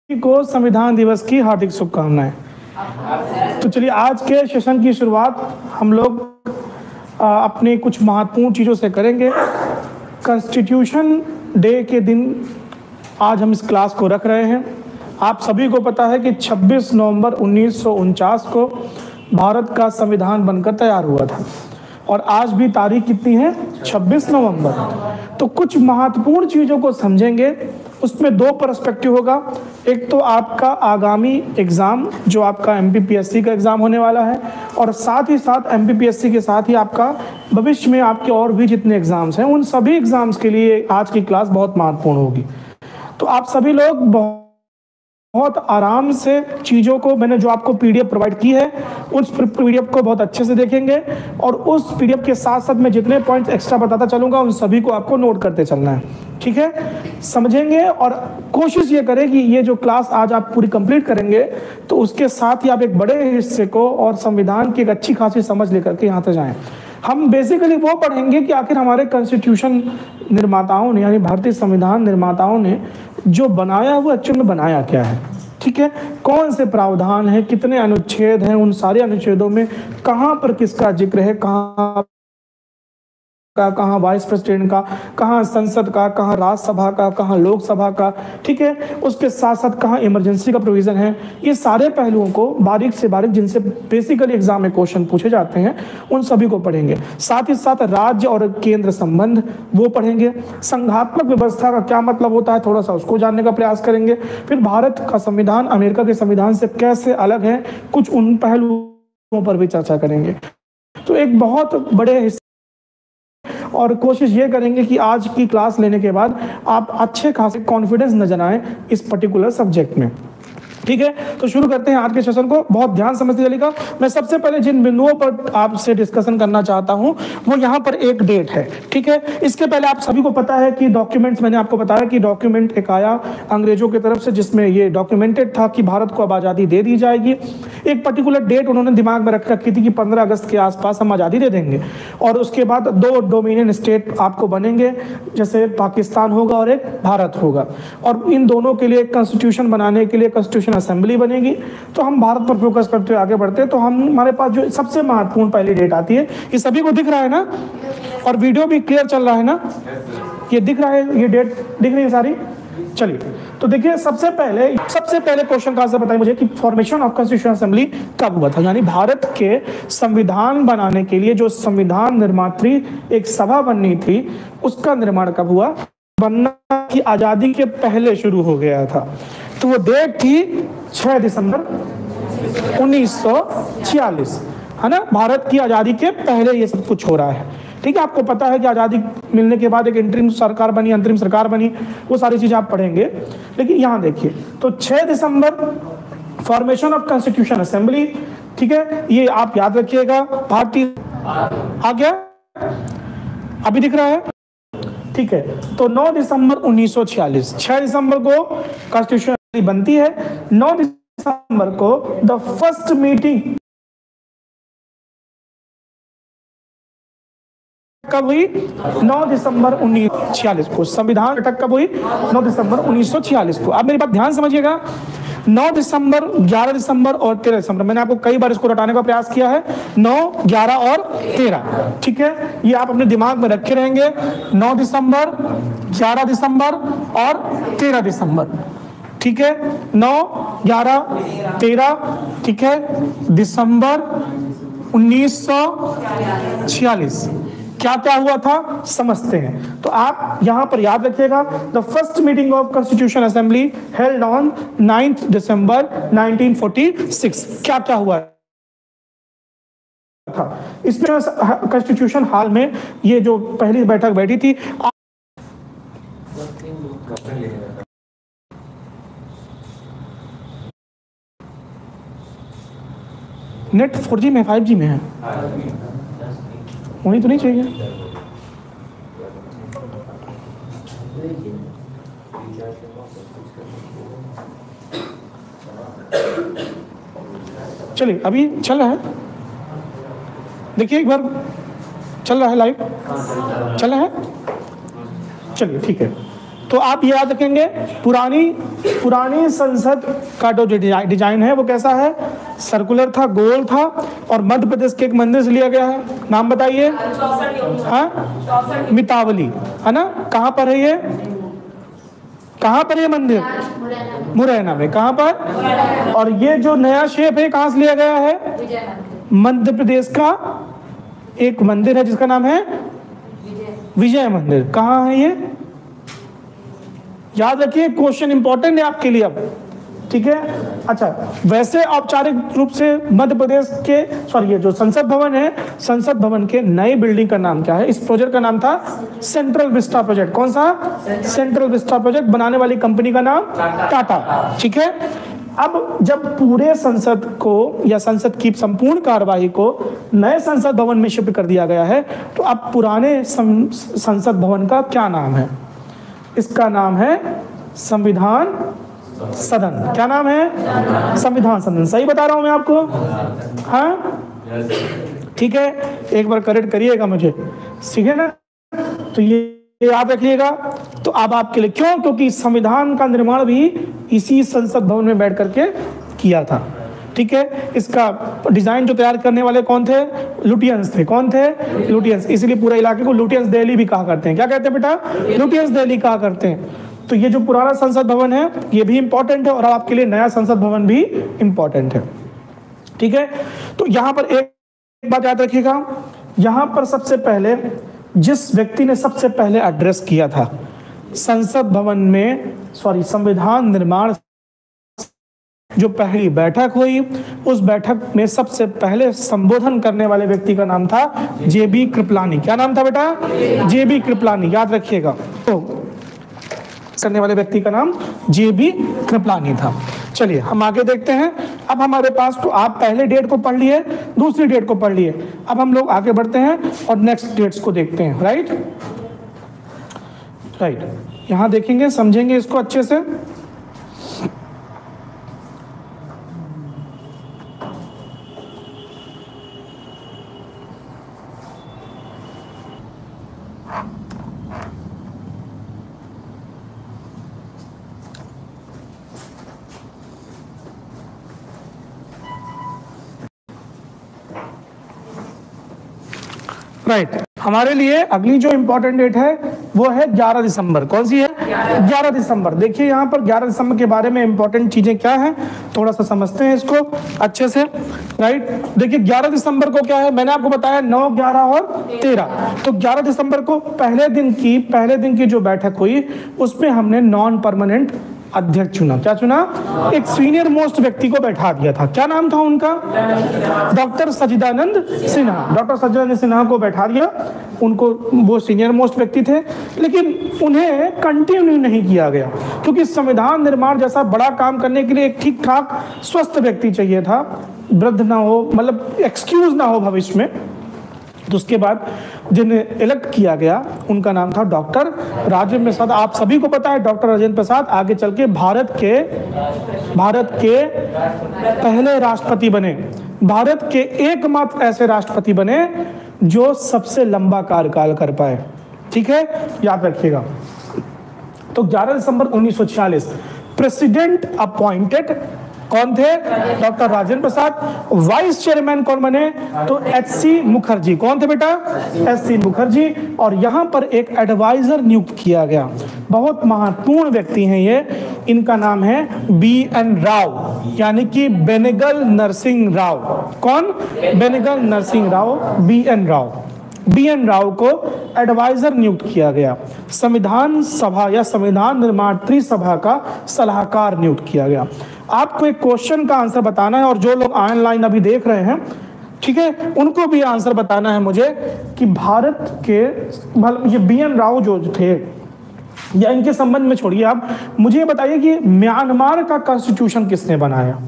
को संविधान दिवस की हार्दिक शुभकामनाएं। तो चलिए आज के सेशन की शुरुआत हम लोग अपने कुछ महत्वपूर्ण चीज़ों से करेंगे। कॉन्स्टिट्यूशन डे के दिन आज हम इस क्लास को रख रहे हैं। आप सभी को पता है कि 26 नवंबर 1949 को भारत का संविधान बनकर तैयार हुआ था और आज भी तारीख कितनी है, 26 नवंबर। तो कुछ महत्वपूर्ण चीज़ों को समझेंगे। उसमें दो पर्सपेक्टिव होगा। एक तो आपका आगामी एग्ज़ाम जो आपका एमपीपीएससी का एग्ज़ाम होने वाला है, और साथ ही साथ एमपीपीएससी के साथ ही आपका भविष्य में आपके और भी जितने एग्ज़ाम्स हैं उन सभी एग्ज़ाम्स के लिए आज की क्लास बहुत महत्वपूर्ण होगी। तो आप सभी लोग बहुत आराम से चीज़ों को, मैंने जो आपको पीडीएफ प्रोवाइड की है उस पीडीएफ को बहुत अच्छे से देखेंगे और उस पीडीएफ के साथ साथ मैं जितने पॉइंट्स एक्स्ट्रा बताता चलूँगा उन सभी को आपको नोट करते चलना है, ठीक है। समझेंगे और कोशिश ये करें कि ये जो क्लास आज आप पूरी कंप्लीट करेंगे तो उसके साथ ही आप एक बड़े हिस्से को और संविधान की एक अच्छी खासी समझ लेकर के यहाँ तक जाएँ। हम बेसिकली वो पढ़ेंगे कि आखिर हमारे कॉन्स्टिट्यूशन निर्माताओं ने, यानी भारतीय संविधान निर्माताओं ने जो बनाया वो एक्चुअल में बनाया क्या है, ठीक है। कौन से प्रावधान हैं, कितने अनुच्छेद हैं, उन सारे अनुच्छेदों में कहाँ पर किसका जिक्र है, कहाँ वाइस प्रेसिडेंट का, कहाँ संसद का, कहाँ राज्यसभा का, कहाँ लोकसभा का, ठीक है। उसके साथ साथ कहाँ इमरजेंसी का प्रोविज़न है। ये सारे पहलुओं को बारीक से बारीक, जिनसे बेसिकली एग्जाम में क्वेश्चन पूछे जाते हैं, उन सभी को पढ़ेंगे। साथ ही साथ राज्य और केंद्र संबंध वो पढ़ेंगे। संघात्मक व्यवस्था का क्या मतलब होता है, थोड़ा सा उसको जानने का प्रयास करेंगे। फिर भारत का संविधान अमेरिका के संविधान से कैसे अलग है, कुछ उन पहलुओं पर भी चर्चा करेंगे। तो एक बहुत बड़े हिस्से, और कोशिश ये करेंगे कि आज की क्लास लेने के बाद आप अच्छे खासे कॉन्फिडेंस नजर आए इस पर्टिकुलर सब्जेक्ट में, ठीक है। तो शुरू करते हैं आज के सेशन को। बहुत ध्यान समझते चलिएगा। मैं सबसे पहले जिन बिंदुओं पर आपसे डिस्कशन करना चाहता हूं वो यहाँ पर एक डेट है, ठीक है। इसके पहले आप सभी को पता है कि डॉक्यूमेंट्स, मैंने आपको बताया कि डॉक्यूमेंट एक आया अंग्रेजों की तरफ से जिसमें ये डॉक्यूमेंटेड था कि भारत को अब आज़ादी दे दी जाएगी। एक पर्टिकुलर डेट उन्होंने दिमाग में रख रखी थी कि 15 अगस्त के आसपास हम आज़ादी दे देंगे और उसके बाद 2 डोमिनियन स्टेट आपको बनेंगे, जैसे पाकिस्तान होगा और एक भारत होगा, और इन दोनों के लिए कॉन्स्टिट्यूशन बनाने के लिए कॉन्स्टिट्यूशन असेंबली बनेगी। तो हम भारत पर फोकस करते हुए आगे बढ़ते हैं। तो हमारे पास जो सबसे महत्वपूर्ण पहली डेट आती है, ये सभी को दिख रहा है ना, और वीडियो भी क्लियर चल रहा है ना, ये दिख रहा है, ये डेट दिख रही है सारी। चलिए तो देखिए, सबसे पहले क्वेश्चन का आंसर बताइए मुझे कि फॉर्मेशन ऑफ कॉन्स्टिट्यूशन असेंबली कब हुआ था, यानी भारत के संविधान बनाने के लिए जो संविधान निर्मात्री एक सभा बननी थी उसका निर्माण कब हुआ। बनना की आजादी के पहले शुरू हो गया था। तो वो डेट थी 6 दिसंबर 1946, है ना। भारत की आजादी के पहले ये सब कुछ हो रहा है, ठीक है। आपको पता है कि आज़ादी मिलने के बाद एक इंटरिम सरकार बनी, अंतरिम सरकार बनी, वो सारी चीज़ें आप पढ़ेंगे। लेकिन यहाँ देखिए, तो 6 दिसंबर फॉर्मेशन ऑफ कॉन्स्टिट्यूशन असेंबली, ठीक है, ये आप याद रखिएगा। भारतीय आ गया, अभी दिख रहा है, ठीक है। तो 9 दिसंबर 1946, 6 दिसंबर को कॉन्स्टिट्यूशन बनती है। 9 दिसंबर को द फर्स्ट मीटिंग कब हुई, 9 दिसंबर 1946 को। संविधान बैठक कब हुई, 9 दिसंबर 1946 को। आप मेरी बात ध्यान समझिएगा। 9 दिसंबर, 11 दिसंबर और 13 दिसंबर, मैंने आपको कई बार इसको रटाने का प्रयास किया है, 9, 11 और 13, ठीक है। ये आप अपने दिमाग में रखे रहेंगे, 9 दिसंबर, 11 दिसंबर और 13 दिसंबर, ठीक है। 9, 11, 13, ठीक है, दिसंबर 1946 क्या क्या हुआ था समझते हैं। तो आप यहां पर याद रखिएगा, the first meeting of constitution assembly held on 9 दिसंबर 1946। क्या क्या हुआ था इसमें, कॉन्स्टिट्यूशन हॉल में ये जो पहली बैठक बैठी थी। नेट 4G में 5G में है, होनी तो नहीं चाहिए। चलिए अभी चल रहा है, देखिए एक बार चल रहा है, लाइव चल रहा है। चलिए ठीक है। तो आप याद रखेंगे पुरानी संसद का जो डिजाइन है वो कैसा है, सर्कुलर था, गोल था, और मध्य प्रदेश के एक मंदिर से लिया गया है, नाम बताइए। हाँ, मितावली, है ना। कहाँ पर है ये, कहाँ पर ये मंदिर, मुरैना में। कहाँ पर, और ये जो नया शेप है कहाँ से लिया गया है, मध्य प्रदेश का एक मंदिर है जिसका नाम है विजय मंदिर। कहाँ है ये, याद रखिए, क्वेश्चन इंपॉर्टेंट है आपके लिए अब, ठीक है। अच्छा, वैसे औपचारिक रूप से मध्य प्रदेश के ये जो संसद भवन है, संसद भवन के नई बिल्डिंग का नाम क्या है, इस प्रोजेक्ट का नाम था सेंट्रल विस्टा प्रोजेक्ट। कौन सा, सेंट्रल विस्टा प्रोजेक्ट। बनाने वाली कंपनी का नाम टाटा, ठीक है। अब जब पूरे संसद को या संसद की संपूर्ण कार्यवाही को नए संसद भवन में शिफ्ट कर दिया गया है, तो अब पुराने संसद भवन का क्या नाम है, इसका नाम है संविधान सदन। क्या नाम है, संविधान सदन। सही बता रहा हूं मैं आपको, हाँ ठीक है, एक बार करेक्ट करिएगा मुझे, ठीक है ना। तो ये याद रखिएगा। तो अब आपके लिए क्यों, क्योंकि संविधान का निर्माण भी इसी संसद भवन में बैठ करके किया था, ठीक है। इसका डिजाइन जो तैयार करने वाले कौन थे, लुटियंस थे। कौन थे, लुटियंस। इसलिए पूरे इलाके को लुटियंस दिल्ली भी कहा करते हैं। क्या कहते हैं बेटा, लुटियंस दिल्ली कहा करते हैं। तो ये जो पुराना संसद भवन है ये भी इंपॉर्टेंट है, और आपके लिए नया संसद भवन भी इंपॉर्टेंट है, ठीक है। तो यहां पर एक बात याद रखिएगा, यहां पर सबसे पहले जिस व्यक्ति ने सबसे पहले एड्रेस किया था संसद भवन में, संविधान निर्माण जो पहली बैठक हुई, उस बैठक में सबसे पहले संबोधन करने वाले व्यक्ति का नाम था जेबी कृपलानी। क्या नाम था बेटा, जेबी कृपलानी, याद रखिएगा। तो करने वाले व्यक्ति का नाम जेबी कृपलानी था। चलिए हम आगे देखते हैं। अब हमारे पास, तो आप पहले डेट को पढ़ लिए, दूसरी डेट को पढ़ लिए, अब हम लोग आगे बढ़ते हैं और नेक्स्ट डेट्स को देखते हैं। राइट, यहां देखेंगे, समझेंगे इसको अच्छे से। राइट, हमारे लिए अगली जो इंपॉर्टेंट डेट है वो है 11 दिसंबर। कौन सी है, 11 दिसंबर। देखिए यहाँ पर 11 दिसंबर के बारे में इंपॉर्टेंट चीजें क्या हैं, थोड़ा सा समझते हैं इसको अच्छे से। राइट, देखिए 11 दिसंबर को क्या है, मैंने आपको बताया 9, 11 और 13। तो 11 दिसंबर को पहले दिन की जो बैठक हुई उसमें हमने नॉन परमानेंट अध्यक्ष चुना। क्या चुना, एक सीनियर मोस्ट व्यक्ति को बैठा दिया था। क्या नाम था उनका, डॉक्टर सच्चिदानंद सिन्हा। डॉक्टर सच्चिदानंद सिन्हा को बैठा दिया, उनको, वो सीनियर मोस्ट व्यक्ति थे, लेकिन उन्हें कंटिन्यू नहीं किया गया, क्योंकि संविधान निर्माण जैसा बड़ा काम करने के लिए एक ठीक ठाक स्वस्थ व्यक्ति चाहिए था, वृद्ध ना हो, मतलब एक्सक्यूज ना हो भविष्य में। तो उसके बाद जिन्हें इलेक्ट किया गया उनका नाम था डॉक्टर राजेंद्र प्रसाद। आप सभी को पता है डॉक्टर राजेंद्र प्रसाद आगे चल के भारत के पहले राष्ट्रपति बने, भारत के एकमात्र ऐसे राष्ट्रपति बने जो सबसे लंबा कार्यकाल कर पाए, ठीक है, याद रखिएगा। तो 11 दिसंबर 1946 प्रेसिडेंट अपॉइंटेड कौन थे, doctor Rajendra Prasad. Vice chairman कौन बने, तो एच.सी. मुखर्जी। कौन थे बेटा, एच.सी. मुखर्जी। और यहाँ पर एक एडवाइजर नियुक्त किया गया, बहुत महत्वपूर्ण व्यक्ति हैं ये, इनका नाम है B.N. राव, यानी कि बेनेगल नरसिंह राव। कौन, बेनेगल नरसिंह राव, B.N. राव। B.N. राव को एडवाइजर नियुक्त किया गया। संविधान सभा या संविधान निर्माण त्रिसभा का सलाहकार नियुक्त किया गया। आपको एक क्वेश्चन का आंसर बताना है, और जो लोग ऑनलाइन अभी देख रहे हैं, ठीक है, उनको भी आंसर बताना है मुझे कि भारत के, ये B.N. राव जो थे, या इनके संबंध में छोड़िए, आप मुझे बताइए कि म्यांमार का कॉन्स्टिट्यूशन किसने बनाया।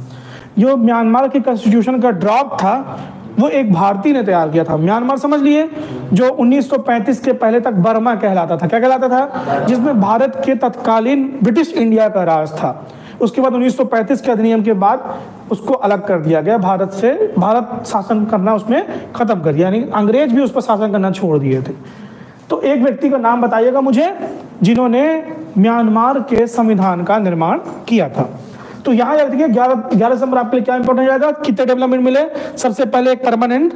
जो म्यांमार के कॉन्स्टिट्यूशन का ड्राफ्ट था वो एक भारतीय ने तैयार किया था। म्यांमार समझ लिए, जो 1935 के पहले तक बर्मा कहलाता था। क्या कहलाता था, जिसमें भारत के तत्कालीन ब्रिटिश इंडिया का राज था। उसके बाद 1935 के अधिनियम के बाद उसको अलग कर दिया गया, भारत से, भारत शासन करना उसमें खत्म कर दिया, यानी अंग्रेज भी उस पर शासन करना छोड़ दिए थे। तो एक व्यक्ति का नाम बताइएगा मुझे जिन्होंने म्यांमार के संविधान का निर्माण किया था। तो यहाँ याद रखिए 11 दिसंबर आपके लिए क्या इंपॉर्टेंट जाएगा, कितने डेवलपमेंट मिले। सबसे पहले एक परमानेंट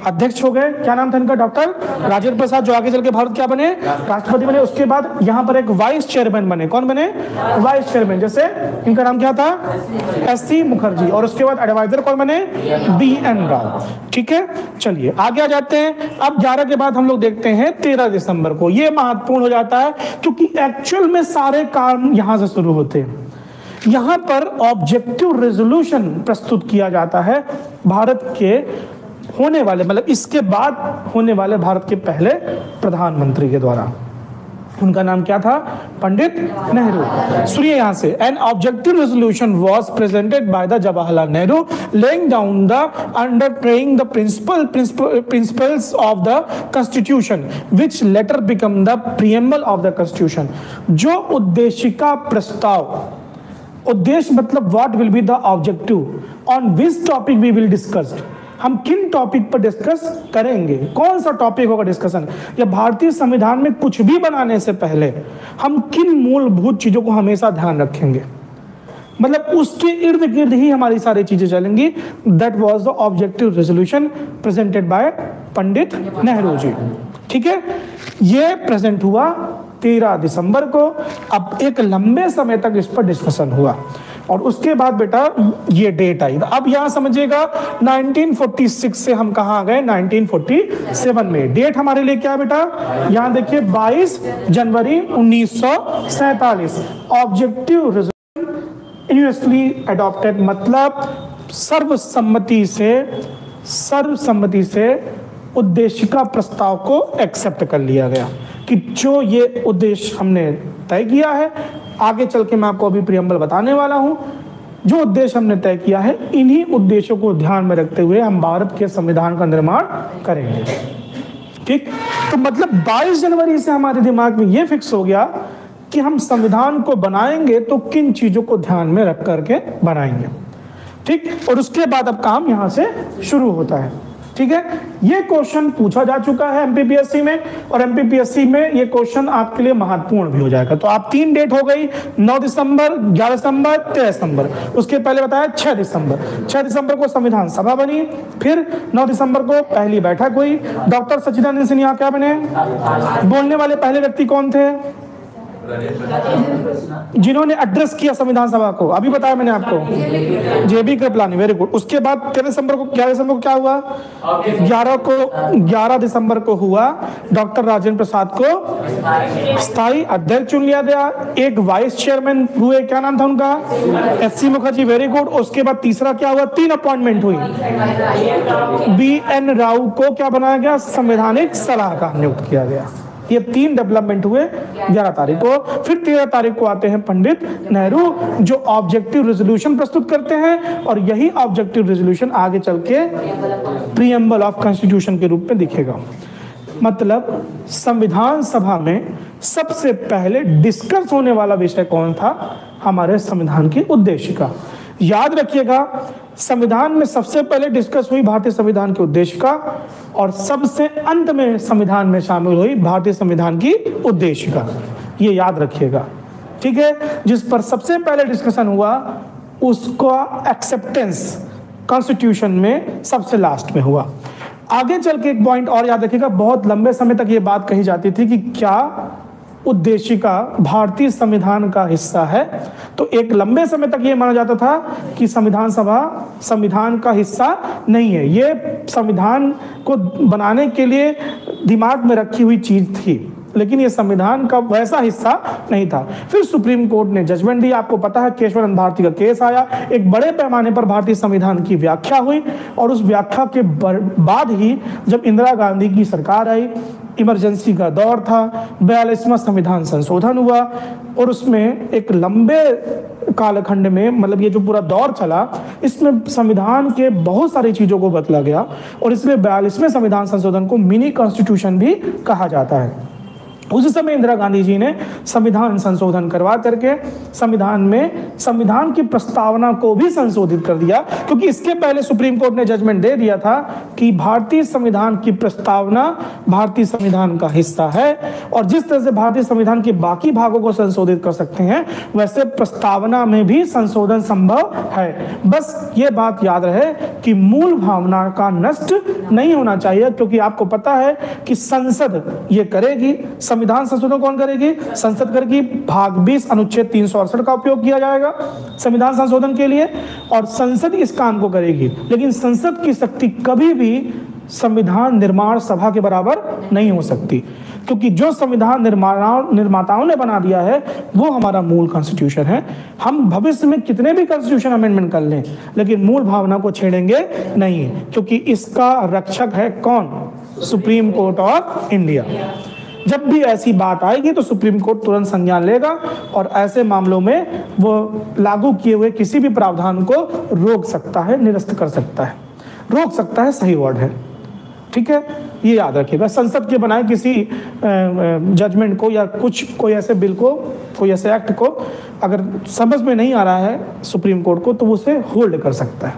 अध्यक्ष हो गए, क्या नाम था इनका, डॉक्टर राजेंद्र प्रसाद, जो आगे चल के भारत क्या बने, राष्ट्रपति बने। उसके बाद यहाँ पर एक वाइस चेयरमैन बने, कौन बने, वाइस चेयरमैन, जैसे इनका नाम क्या था, एससी मुखर्जी। और उसके बाद एडवाइजर कौन बने, BN राव। ठीक है, चलिए आगे आ जाते हैं। अब 11 के बाद हम लोग देखते हैं 13 दिसंबर को। ये महत्वपूर्ण हो जाता है क्योंकि एक्चुअल में सारे काम यहां से शुरू होते हैं। यहां पर ऑब्जेक्टिव रेजोल्यूशन प्रस्तुत किया जाता है भारत के होने वाले, मतलब इसके बाद होने वाले भारत के पहले प्रधानमंत्री के द्वारा। उनका नाम क्या था, पंडित नेहरू। सुनिए यहां से, an objective resolution was presented by the Jawaharlal Nehru laying down the undertaking the principles of the constitution which later become the preamble of the constitution. जो उद्देशिका प्रस्ताव, उद्देश्य मतलब what will be the objective, on which topic we will discuss, हम किन topic पर discuss करेंगे, कौन सा टॉपिक होगा डिस्कशन, या भारतीय संविधान में कुछ भी बनाने से पहले हम किन मूलभूत चीजों को हमेशा ध्यान रखेंगे, मतलब उसके इर्द गिर्द ही हमारी सारी चीजें चलेंगी। That was the objective resolution presented by Pandit Nehru ji. ठीक है, ये प्रेजेंट हुआ 13 दिसंबर को। अब एक लंबे समय तक इस पर डिस्कशन हुआ और उसके बाद बेटा ये डेट आई। अब यहां समझिएगा 1946 से हम कहां आ गए, 1947 में। डेट हमारे लिए क्या है बेटा, यहां देखिए 22 जनवरी 1947। ऑब्जेक्टिव रेजोल्यूशन यूनिवर्सली अडॉप्टेड, मतलब सर्वसम्मति से उद्देशिका प्रस्ताव को एक्सेप्ट कर लिया गया कि जो ये उद्देश्य हमने तय किया है, आगे चल के मैं आपको अभी प्रियम्बल बताने वाला हूं, जो उद्देश्य हमने तय किया है, इन्हीं उद्देश्यों को ध्यान में रखते हुए हम भारत के संविधान का निर्माण करेंगे। ठीक, तो मतलब 22 जनवरी से हमारे दिमाग में यह फिक्स हो गया कि हम संविधान को बनाएंगे तो किन चीजों को ध्यान में रख करके बनाएंगे। ठीक, और उसके बाद अब काम यहां से शुरू होता है। ठीक है, ये क्वेश्चन पूछा जा चुका है एमपीपीएससी में, और एमपीपीएससी में ये क्वेश्चन आपके लिए महत्वपूर्ण भी हो जाएगा। तो आप 3 डेट हो गई, 9 दिसंबर, 11 दिसंबर, 13 दिसंबर। उसके पहले बताया 6 दिसंबर। 6 दिसंबर को संविधान सभा बनी, फिर 9 दिसंबर को पहली बैठक हुई। डॉक्टर सच्चिदानंद सिन्हा क्या बने, बोलने वाले पहले व्यक्ति कौन थे, जिन्होंने एड्रेस किया संविधान सभा को, अभी बताया मैंने आपको, JB कृपलानी। Very good. उसके बाद 11 दिसंबर को क्या हुआ, 11 दिसंबर को हुआ डॉक्टर राजेंद्र प्रसाद को स्थायी अध्यक्ष चुन लिया गया। एक वाइस चेयरमैन हुए, क्या नाम था उनका, SC मुखर्जी। Very good. उसके बाद तीसरा क्या हुआ, 3 अपॉइंटमेंट हुई। BN राव को क्या बनाया गया, संवैधानिक सलाहकार नियुक्त किया गया। ये 3 डेवलपमेंट हुए 11 तारीख को। फिर 13 तारीख को आते हैं पंडित नेहरू, जो ऑब्जेक्टिव रेजोल्यूशन प्रस्तुत करते हैं, और यही ऑब्जेक्टिव रेजोल्यूशन आगे चल के प्रीएम्बल ऑफ कॉन्स्टिट्यूशन के रूप में दिखेगा। मतलब संविधान सभा में सबसे पहले डिस्कस होने वाला विषय कौन था, हमारे संविधान की उद्देशिका। याद रखिएगा, संविधान में सबसे पहले डिस्कस हुई भारतीय संविधान की उद्देशिका, और सबसे अंत में संविधान में शामिल हुई भारतीय संविधान की उद्देशिका। ये याद रखिएगा। ठीक है, जिस पर सबसे पहले डिस्कशन हुआ उसका एक्सेप्टेंस कॉन्स्टिट्यूशन में सबसे लास्ट में हुआ। आगे चल के एक पॉइंट और याद रखिएगा, बहुत लंबे समय तक ये बात कही जाती थी कि क्या उद्देशिका भारतीय संविधान का हिस्सा है। तो एक लंबे समय तक ये माना जाता था कि संविधान सभा संविधान का हिस्सा नहीं है, ये संविधान को बनाने के लिए दिमाग में रखी हुई चीज थी, लेकिन ये संविधान का वैसा हिस्सा नहीं था। फिर सुप्रीम कोर्ट ने जजमेंट दिया, आपको पता है केशवानंद भारती का केस आया, एक बड़े पैमाने पर भारतीय संविधान की व्याख्या हुई, और उस व्याख्या के बाद ही जब इंदिरा गांधी की सरकार आई, इमरजेंसी का दौर था, 42वां संविधान संशोधन हुआ, और उसमें एक लंबे कालखंड में, मतलब ये जो पूरा दौर चला, इसमें संविधान के बहुत सारी चीजों को बदला गया, और इसलिए 42वें संविधान संशोधन को मिनी कॉन्स्टिट्यूशन भी कहा जाता है। उसी समय इंदिरा गांधी जी ने संविधान संशोधन करवा करके संविधान की प्रस्तावना को भी संशोधित कर दिया, क्योंकि इसके पहले सुप्रीम कोर्ट ने जजमेंट दे दिया था कि भारतीय संविधान की प्रस्तावना भारतीय संविधान का हिस्सा है, और जिस तरह से भारतीय संविधान के बाकी भागों को संशोधित कर सकते हैं वैसे प्रस्तावना में भी संशोधन संभव है। बस ये बात याद रहे कि मूल भावना का नष्ट नहीं होना चाहिए, क्योंकि आपको पता है कि संसद ये करेगी। संविधान संशोधन कौन करेगी? संसद करेगी। भाग 20 अनुच्छेद 368 का उपयोग किया जाएगा संविधान संशोधन के लिए, और संसद इस काम को करेगी। लेकिन संसद की शक्ति कभी भी संविधान निर्माण सभा के बराबर नहीं हो सकती, क्योंकि जो संविधान निर्माताओं ने बना दिया है वो हमारा मूल कॉन्स्टिट्यूशन है। हम भविष्य में कितने भी कॉन्स्टिट्यूशन अमेंडमेंट कर लें, लेकिन मूल भावना को छेड़ेंगे नहीं, क्योंकि इसका रक्षक है कौन? Supreme court of India. जब भी ऐसी बात आएगी तो सुप्रीम कोर्ट तुरंत संज्ञान लेगा और ऐसे मामलों में वो लागू किए हुए किसी भी प्रावधान को रोक सकता है, निरस्त कर सकता है। रोक सकता है सही वर्ड है, ठीक है, ये याद रखिएगा। संसद के बनाए किसी जजमेंट को या कोई ऐसे बिल को, कोई ऐसे एक्ट को अगर समझ में नहीं आ रहा है सुप्रीम कोर्ट को, तो वो उसे होल्ड कर सकता है,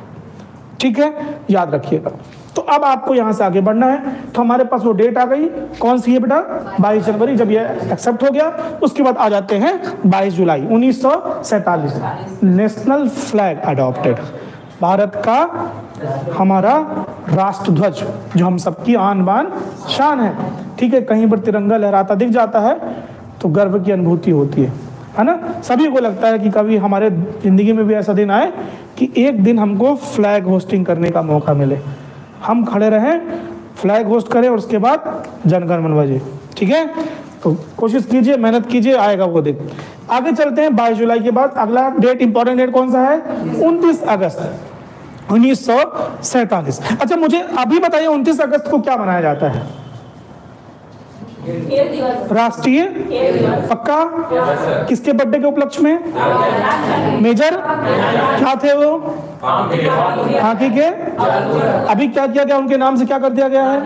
ठीक है, याद रखिएगा। तो अब आपको यहाँ से आगे बढ़ना है। तो हमारे पास वो डेट आ गई, कौन सी है बेटा? 22 जनवरी, जब ये एक्सेप्ट हो गया। उसके बाद आ जाते हैं 22 जुलाई 1947, नेशनल फ्लैग अडॉप्टेड। भारत का हमारा राष्ट्र ध्वज, जो हम सबकी आन बान शान है, ठीक है। कहीं पर तिरंगा लहराता दिख जाता है तो गर्व की अनुभूति होती है ना। सभी को लगता है कि कभी हमारे जिंदगी में भी ऐसा दिन आए कि एक दिन हमको फ्लैग होस्टिंग करने का मौका मिले, हम खड़े रहें, फ्लैग होस्ट करें और उसके बाद जनगण मन बजे, ठीक है। तो कोशिश कीजिए, मेहनत कीजिए, आएगा वो दिन। आगे चलते हैं। 22 जुलाई के बाद अगला डेट, इंपॉर्टेंट डेट कौन सा है? 29 अगस्त 1947। अच्छा, मुझे अभी बताइए 29 अगस्त को क्या मनाया जाता है? राष्ट्रीय पक्का? किसके बर्थडे के उपलक्ष्य में? मेजर क्या थे वो? हॉकी के। अभी क्या किया गया उनके नाम से? क्या कर दिया गया है?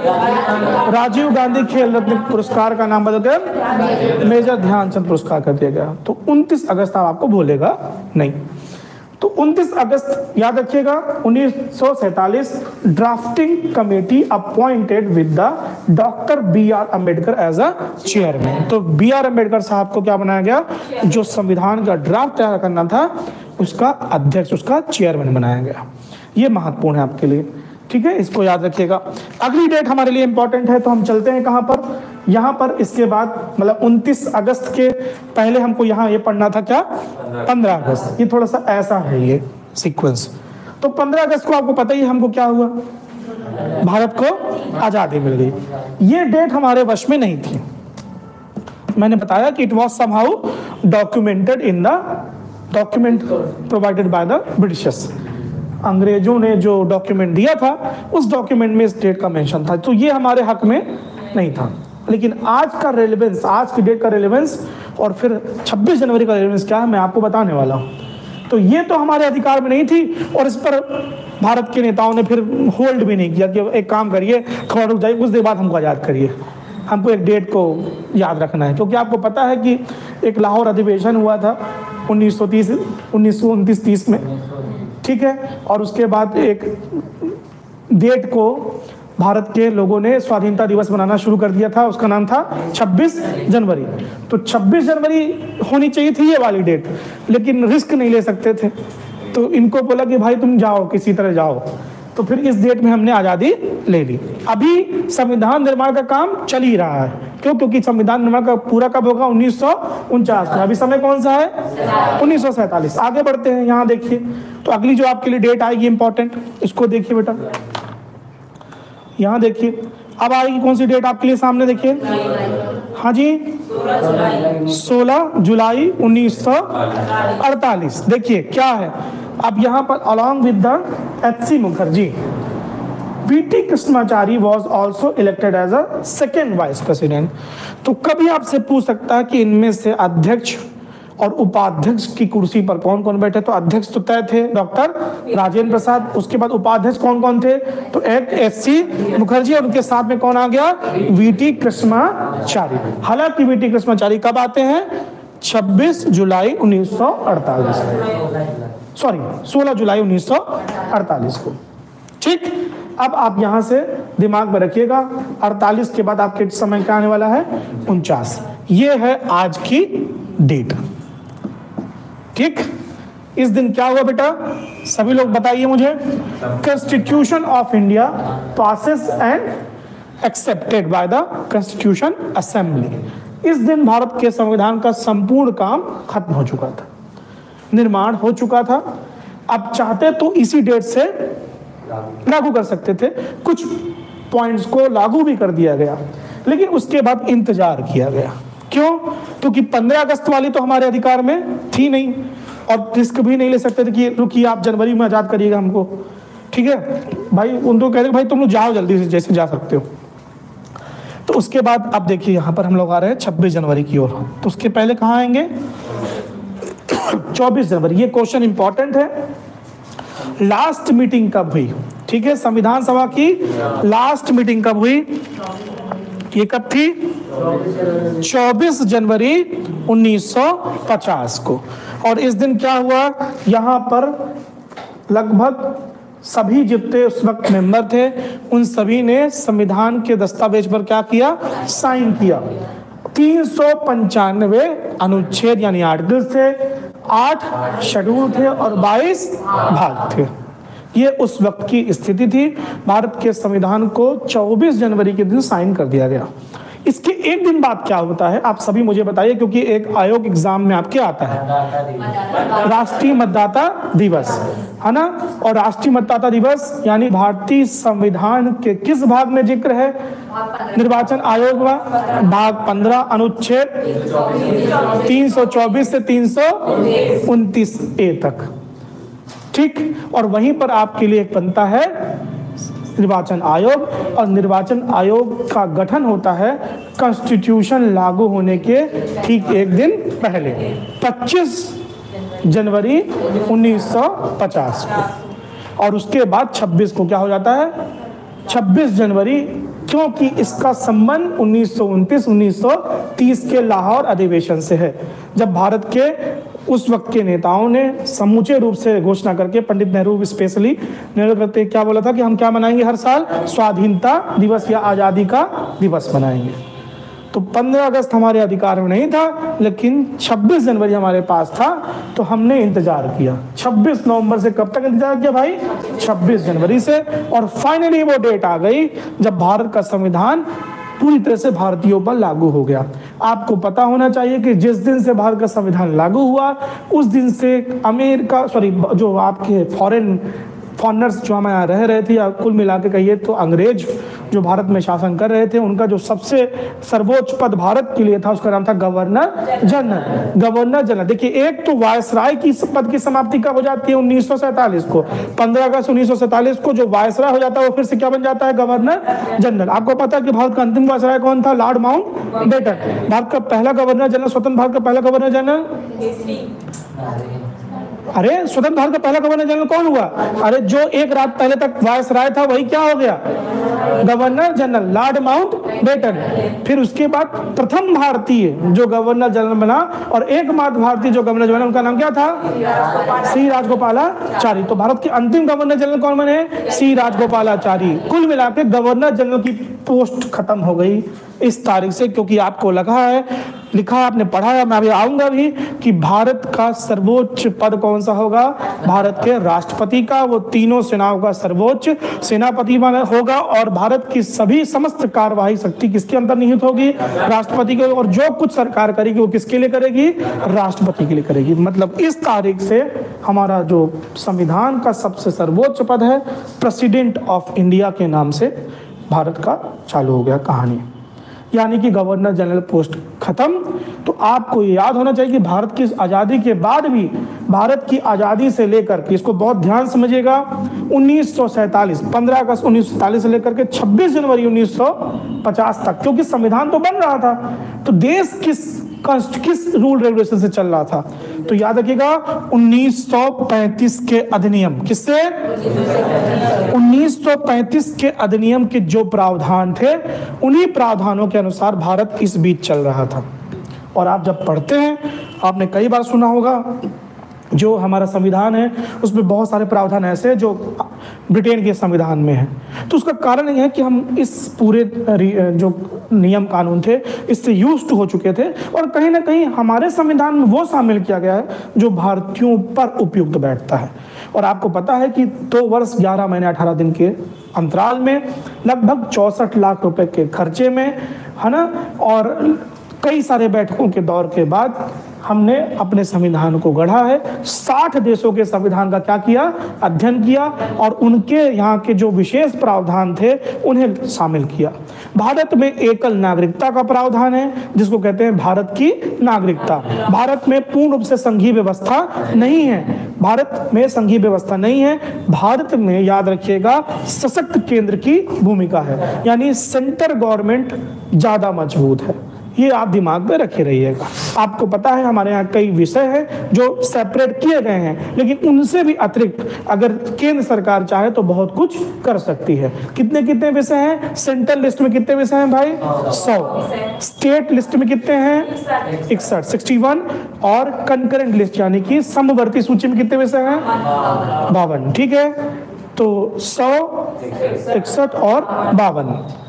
राजीव गांधी खेल रत्न पुरस्कार का नाम बदलकर मेजर ध्यानचंद पुरस्कार कर दिया गया। तो 29 अगस्त आपको भूलेगा नहीं। तो 29 अगस्त याद रखिएगा 1947, drafting committee appointed with the doctor B R. Ambedkar as a chairman. तो बी.आर. अम्बेडकर साहब को क्या बनाया गया? जो संविधान का ड्राफ्ट तैयार करना था उसका अध्यक्ष, उसका चेयरमैन बनाया गया। ये महत्वपूर्ण है आपके लिए, ठीक है, इसको याद रखिएगा। अगली डेट हमारे लिए इंपॉर्टेंट है, तो हम चलते हैं कहां पर? यहाँ पर इसके बाद मतलब 29 अगस्त के पहले हमको यहाँ ये पढ़ना था क्या? 15 अगस्त। ये थोड़ा सा ऐसा है ये सीक्वेंस। तो 15 अगस्त को आपको पता ही हमको क्या हुआ? भारत को आजादी मिल गई। ये डेट हमारे वश में नहीं थी। मैंने बताया कि it was somehow documented in the document provided by the Britishers. अंग्रेजों ने जो डॉक्यूमेंट दिया था उस डॉक्यूमेंट में इस डेट का मेंशन था, तो ये हमारे हक में नहीं था। लेकिन आज का रेलेवेंस, आज की डेट का रेलेवेंस और फिर 26 जनवरी का रेलेवेंस क्या है मैं आपको बताने वाला हूँ। तो ये तो हमारे अधिकार में नहीं थी और इस पर भारत के नेताओं ने फिर होल्ड भी नहीं किया कि एक काम करिए, थोड़ा रुक जाइए, कुछ देर बाद हमको आज़ाद करिए। हमको एक डेट को याद रखना है, क्योंकि आपको पता है कि एक लाहौर अधिवेशन हुआ था 1929-30 में, ठीक है। और उसके बाद एक डेट को भारत के लोगों ने स्वाधीनता दिवस मनाना शुरू कर दिया था, उसका नाम था 26 जनवरी। तो 26 जनवरी होनी चाहिए थी ये वाली डेट, लेकिन रिस्क नहीं ले सकते थे, तो इनको बोला कि भाई तुम जाओ, किसी तरह जाओ। तो फिर इस डेट में हमने आज़ादी ले ली। अभी संविधान निर्माण का काम चल ही रहा है। क्यों? क्योंकि संविधान निर्माण का पूरा कब होगा? 1949 में। अभी समय कौन सा है? 1947। आगे बढ़ते हैं, यहाँ देखिए। तो अगली जो आपके लिए डेट आएगी इंपॉर्टेंट, इसको देखिए बेटा, यहाँ देखिए। अब आएगी कौन सी डेट आपके लिए? सामने देखिए, हाँ जी, 16 जुलाई 1948। देखिए क्या है अब यहाँ पर, along with the H.C. Mukherjee, V.T. Krishnachari was also elected as a second vice president. तो कभी आपसे पूछ सकता है कि इनमें से अध्यक्ष और उपाध्यक्ष की कुर्सी पर कौन कौन बैठे? तो अध्यक्ष तो तय थे डॉक्टर राजेंद्र प्रसाद। उसके बाद उपाध्यक्ष कौन कौन थे? तो एक एस.सी. मुखर्जी और उनके साथ में कौन आ गया? वी.टी. कृष्णाचारी। हालांकि वी.टी. कृष्णाचारी कब आते हैं? 26 जुलाई 1948, सॉरी 16 जुलाई 1948 को। ठीक, अब आप यहां से दिमाग में रखिएगा 48 के बाद आपके समय क्या आने वाला है? 49। ये है आज की डेट। ठीक, इस दिन क्या हुआ बेटा? सभी लोग बताइए मुझे। Constitution of India passes and accepted by the constitution assembly. इस दिन भारत के संविधान का संपूर्ण काम खत्म हो चुका था, निर्माण हो चुका था। अब चाहते तो इसी डेट से लागू कर सकते थे, कुछ पॉइंट्स को लागू भी कर दिया गया, लेकिन उसके बाद इंतजार किया गया। क्यों? क्योंकि 15 अगस्त वाली तो हमारे अधिकार में थी नहीं और रिस्क भी नहीं ले सकते थे कि रुकिए आप जनवरी में आजाद करिएगा हमको। ठीक है भाई, उन तो कहते भाई तुम लोग जाओ जल्दी से, जैसे जा सकते हो। तो उसके बाद अब देखिए यहाँ पर हम लोग आ रहे हैं 26 जनवरी की ओर। तो उसके पहले कहाँ आएंगे? 24 जनवरी। ये क्वेश्चन इंपॉर्टेंट है। लास्ट मीटिंग कब हुई? ठीक है, संविधान सभा की लास्ट मीटिंग कब हुई? ये कब थी? 24 जनवरी 1950 को। और इस दिन क्या हुआ? यहाँ पर लगभग सभी जितने उस वक्त मेंबर थे उन सभी ने संविधान के दस्तावेज पर क्या किया? साइन किया। 395 अनुच्छेद यानी आर्टिकल थे, 8 शेड्यूल थे और 22 भाग थे। ये उस वक्त की स्थिति थी। भारत के संविधान को 24 जनवरी के दिन साइन कर दिया गया। इसके एक दिन बाद क्या होता है आप सभी मुझे बताइए, क्योंकि एक आयोग एग्जाम में आपके आता है राष्ट्रीय मतदाता दिवस, है ना? और राष्ट्रीय मतदाता दिवस यानी भारतीय संविधान के किस भाग में जिक्र है? निर्वाचन आयोग का भाग 15 अनुच्छेद 324 से 329 ए तक। ठीक, और वहीं पर आपके लिए एक बनता है निर्वाचन आयोग, और निर्वाचन आयोग का गठन होता है कॉन्स्टिट्यूशन लागू होने के ठीक एक दिन पहले 25 जनवरी 1950 को। और उसके बाद 26 को क्या हो जाता है? 26 जनवरी, क्योंकि इसका संबंध 1929-1930 के लाहौर अधिवेशन से है, जब भारत के उस वक्त के नेताओं ने समूचे रूप से घोषणा करके, पंडित नेहरू स्पेशली निर्णय करते क्या बोला था कि हम क्या मनाएंगे हर साल? स्वाधीनता दिवस या आज़ादी का दिवस मनाएंगे। तो 15 अगस्त हमारे अधिकार में नहीं था, लेकिन 26 जनवरी हमारे पास था, तो हमने इंतजार किया। 26 नवंबर से कब तक इंतजार किया भाई? 26 जनवरी से। और फाइनली वो डेट आ गई जब भारत का संविधान पूरी तरह से भारतीयों पर लागू हो गया। आपको पता होना चाहिए कि जिस दिन से भारत का संविधान लागू हुआ उस दिन से अमेरिका, सॉरी जो आपके फॉरेनर्स जो हमारे यहाँ रह रहे थे, या कुल मिला के कहिए तो अंग्रेज जो भारत में शासन कर रहे थे, उनका जो सबसे सर्वोच्च पद भारत के लिए था उसका नाम था गवर्नर जनरल। गवर्नर जनरल, देखिए एक तो वायसराय की पद की समाप्ति कब हो जाती है? 1947 को। 15 अगस्त 1947 को जो वायसराय हो जाता है वो फिर से क्या बन जाता है? Governor general. आपको पता है कि भारत का अंतिम वायसराय कौन था? Lord Mountbatten. भारत का पहला गवर्नर जनरल, स्वतंत्र भारत का पहला गवर्नर जनरल, अरे स्वतंत्र भारत का पहला गवर्नर जनरल कौन हुआ? अरे जो एक रात पहले तक वायसराय था वही क्या हो गया? Governor general, Lord Mountbatten. फिर उसके बाद प्रथम भारतीय जो गवर्नर जनरल बना और एकमात्र भारतीय जो गवर्नर जनरल, उनका नाम क्या था? सी राजगोपालाचारी। तो भारत के अंतिम गवर्नर जनरल कौन बने? सी राजगोपालाचारी। कुल मिलाकर गवर्नर जनरल की पोस्ट खत्म हो गई इस तारीख से, क्योंकि आपको लिखा है, आपने पढ़ा है, मैं अभी आऊंगा भी, कि भारत का सर्वोच्च पद कौन सा होगा? भारत के राष्ट्रपति का। वो तीनों सेनाओं का सर्वोच्च सेनापति होगा और भारत की सभी समस्त कार्यवाही शक्ति किसके अंतर्निहित होगी? राष्ट्रपति के। और जो कुछ सरकार करेगी वो किसके लिए करेगी? राष्ट्रपति के लिए करेगी। मतलब इस तारीख से हमारा जो संविधान का सबसे सर्वोच्च पद है प्रेसिडेंट ऑफ इंडिया के नाम से भारत का चालू हो गया कहानी, यानी कि गवर्नर जनरल पोस्ट खत्म। तो आपको याद होना चाहिए कि भारत की आज़ादी के बाद भी, भारत की आज़ादी से लेकर के, इसको बहुत ध्यान समझिएगा, 1947 15 अगस्त 1947 से लेकर के 26 जनवरी 1950 तक, क्योंकि संविधान तो बन रहा था, तो देश किस किस रूल रेगुलेशन से चल रहा था? तो याद रखिएगा 1935 के अधिनियम, किससे? 1935 के अधिनियम के जो प्रावधान थे, उन्हीं प्रावधानों के अनुसार भारत इस बीच चल रहा था। और आप जब पढ़ते हैं, आपने कई बार सुना होगा, जो हमारा संविधान है उसमें बहुत सारे प्रावधान ऐसे जो ब्रिटेन के संविधान में है। तो उसका कारण यह है कि हम इस पूरे जो नियम कानून थे इससे यूज्ड हो चुके थे, और कहीं ना कहीं हमारे संविधान में वो शामिल किया गया है जो भारतीयों पर उपयुक्त बैठता है। और आपको पता है कि 2 वर्ष 11 महीने 18 दिन के अंतराल में लगभग 64 लाख रुपए के खर्चे में, है ना, और कई सारे बैठकों के दौर के बाद हमने अपने संविधान को गढ़ा है। 60 देशों के संविधान का क्या किया? अध्ययन किया, और उनके यहाँ के जो विशेष प्रावधान थे उन्हें शामिल किया। भारत में एकल नागरिकता का प्रावधान है, जिसको कहते हैं भारत की नागरिकता। भारत में पूर्ण रूप से संघीय व्यवस्था नहीं है, भारत में संघीय व्यवस्था नहीं है। भारत में याद रखिएगा सशक्त केंद्र की भूमिका है, यानी सेंटर गवर्नमेंट ज्यादा मजबूत है। ये आप दिमाग में रखे रहिएगा। आपको पता है हमारे यहाँ कई विषय हैं जो सेपरेट किए गए हैं, लेकिन उनसे भी अतिरिक्त अगर केंद्र सरकार चाहे तो बहुत कुछ कर सकती है। कितने कितने विषय हैं? सेंट्रल लिस्ट में कितने विषय हैं भाई? 100। स्टेट लिस्ट में कितने हैं? 61। और कंकरेंट लिस्ट यानी कि समवर्ती सूची में कितने विषय हैं? 52। ठीक है, तो 100, 61 और 52,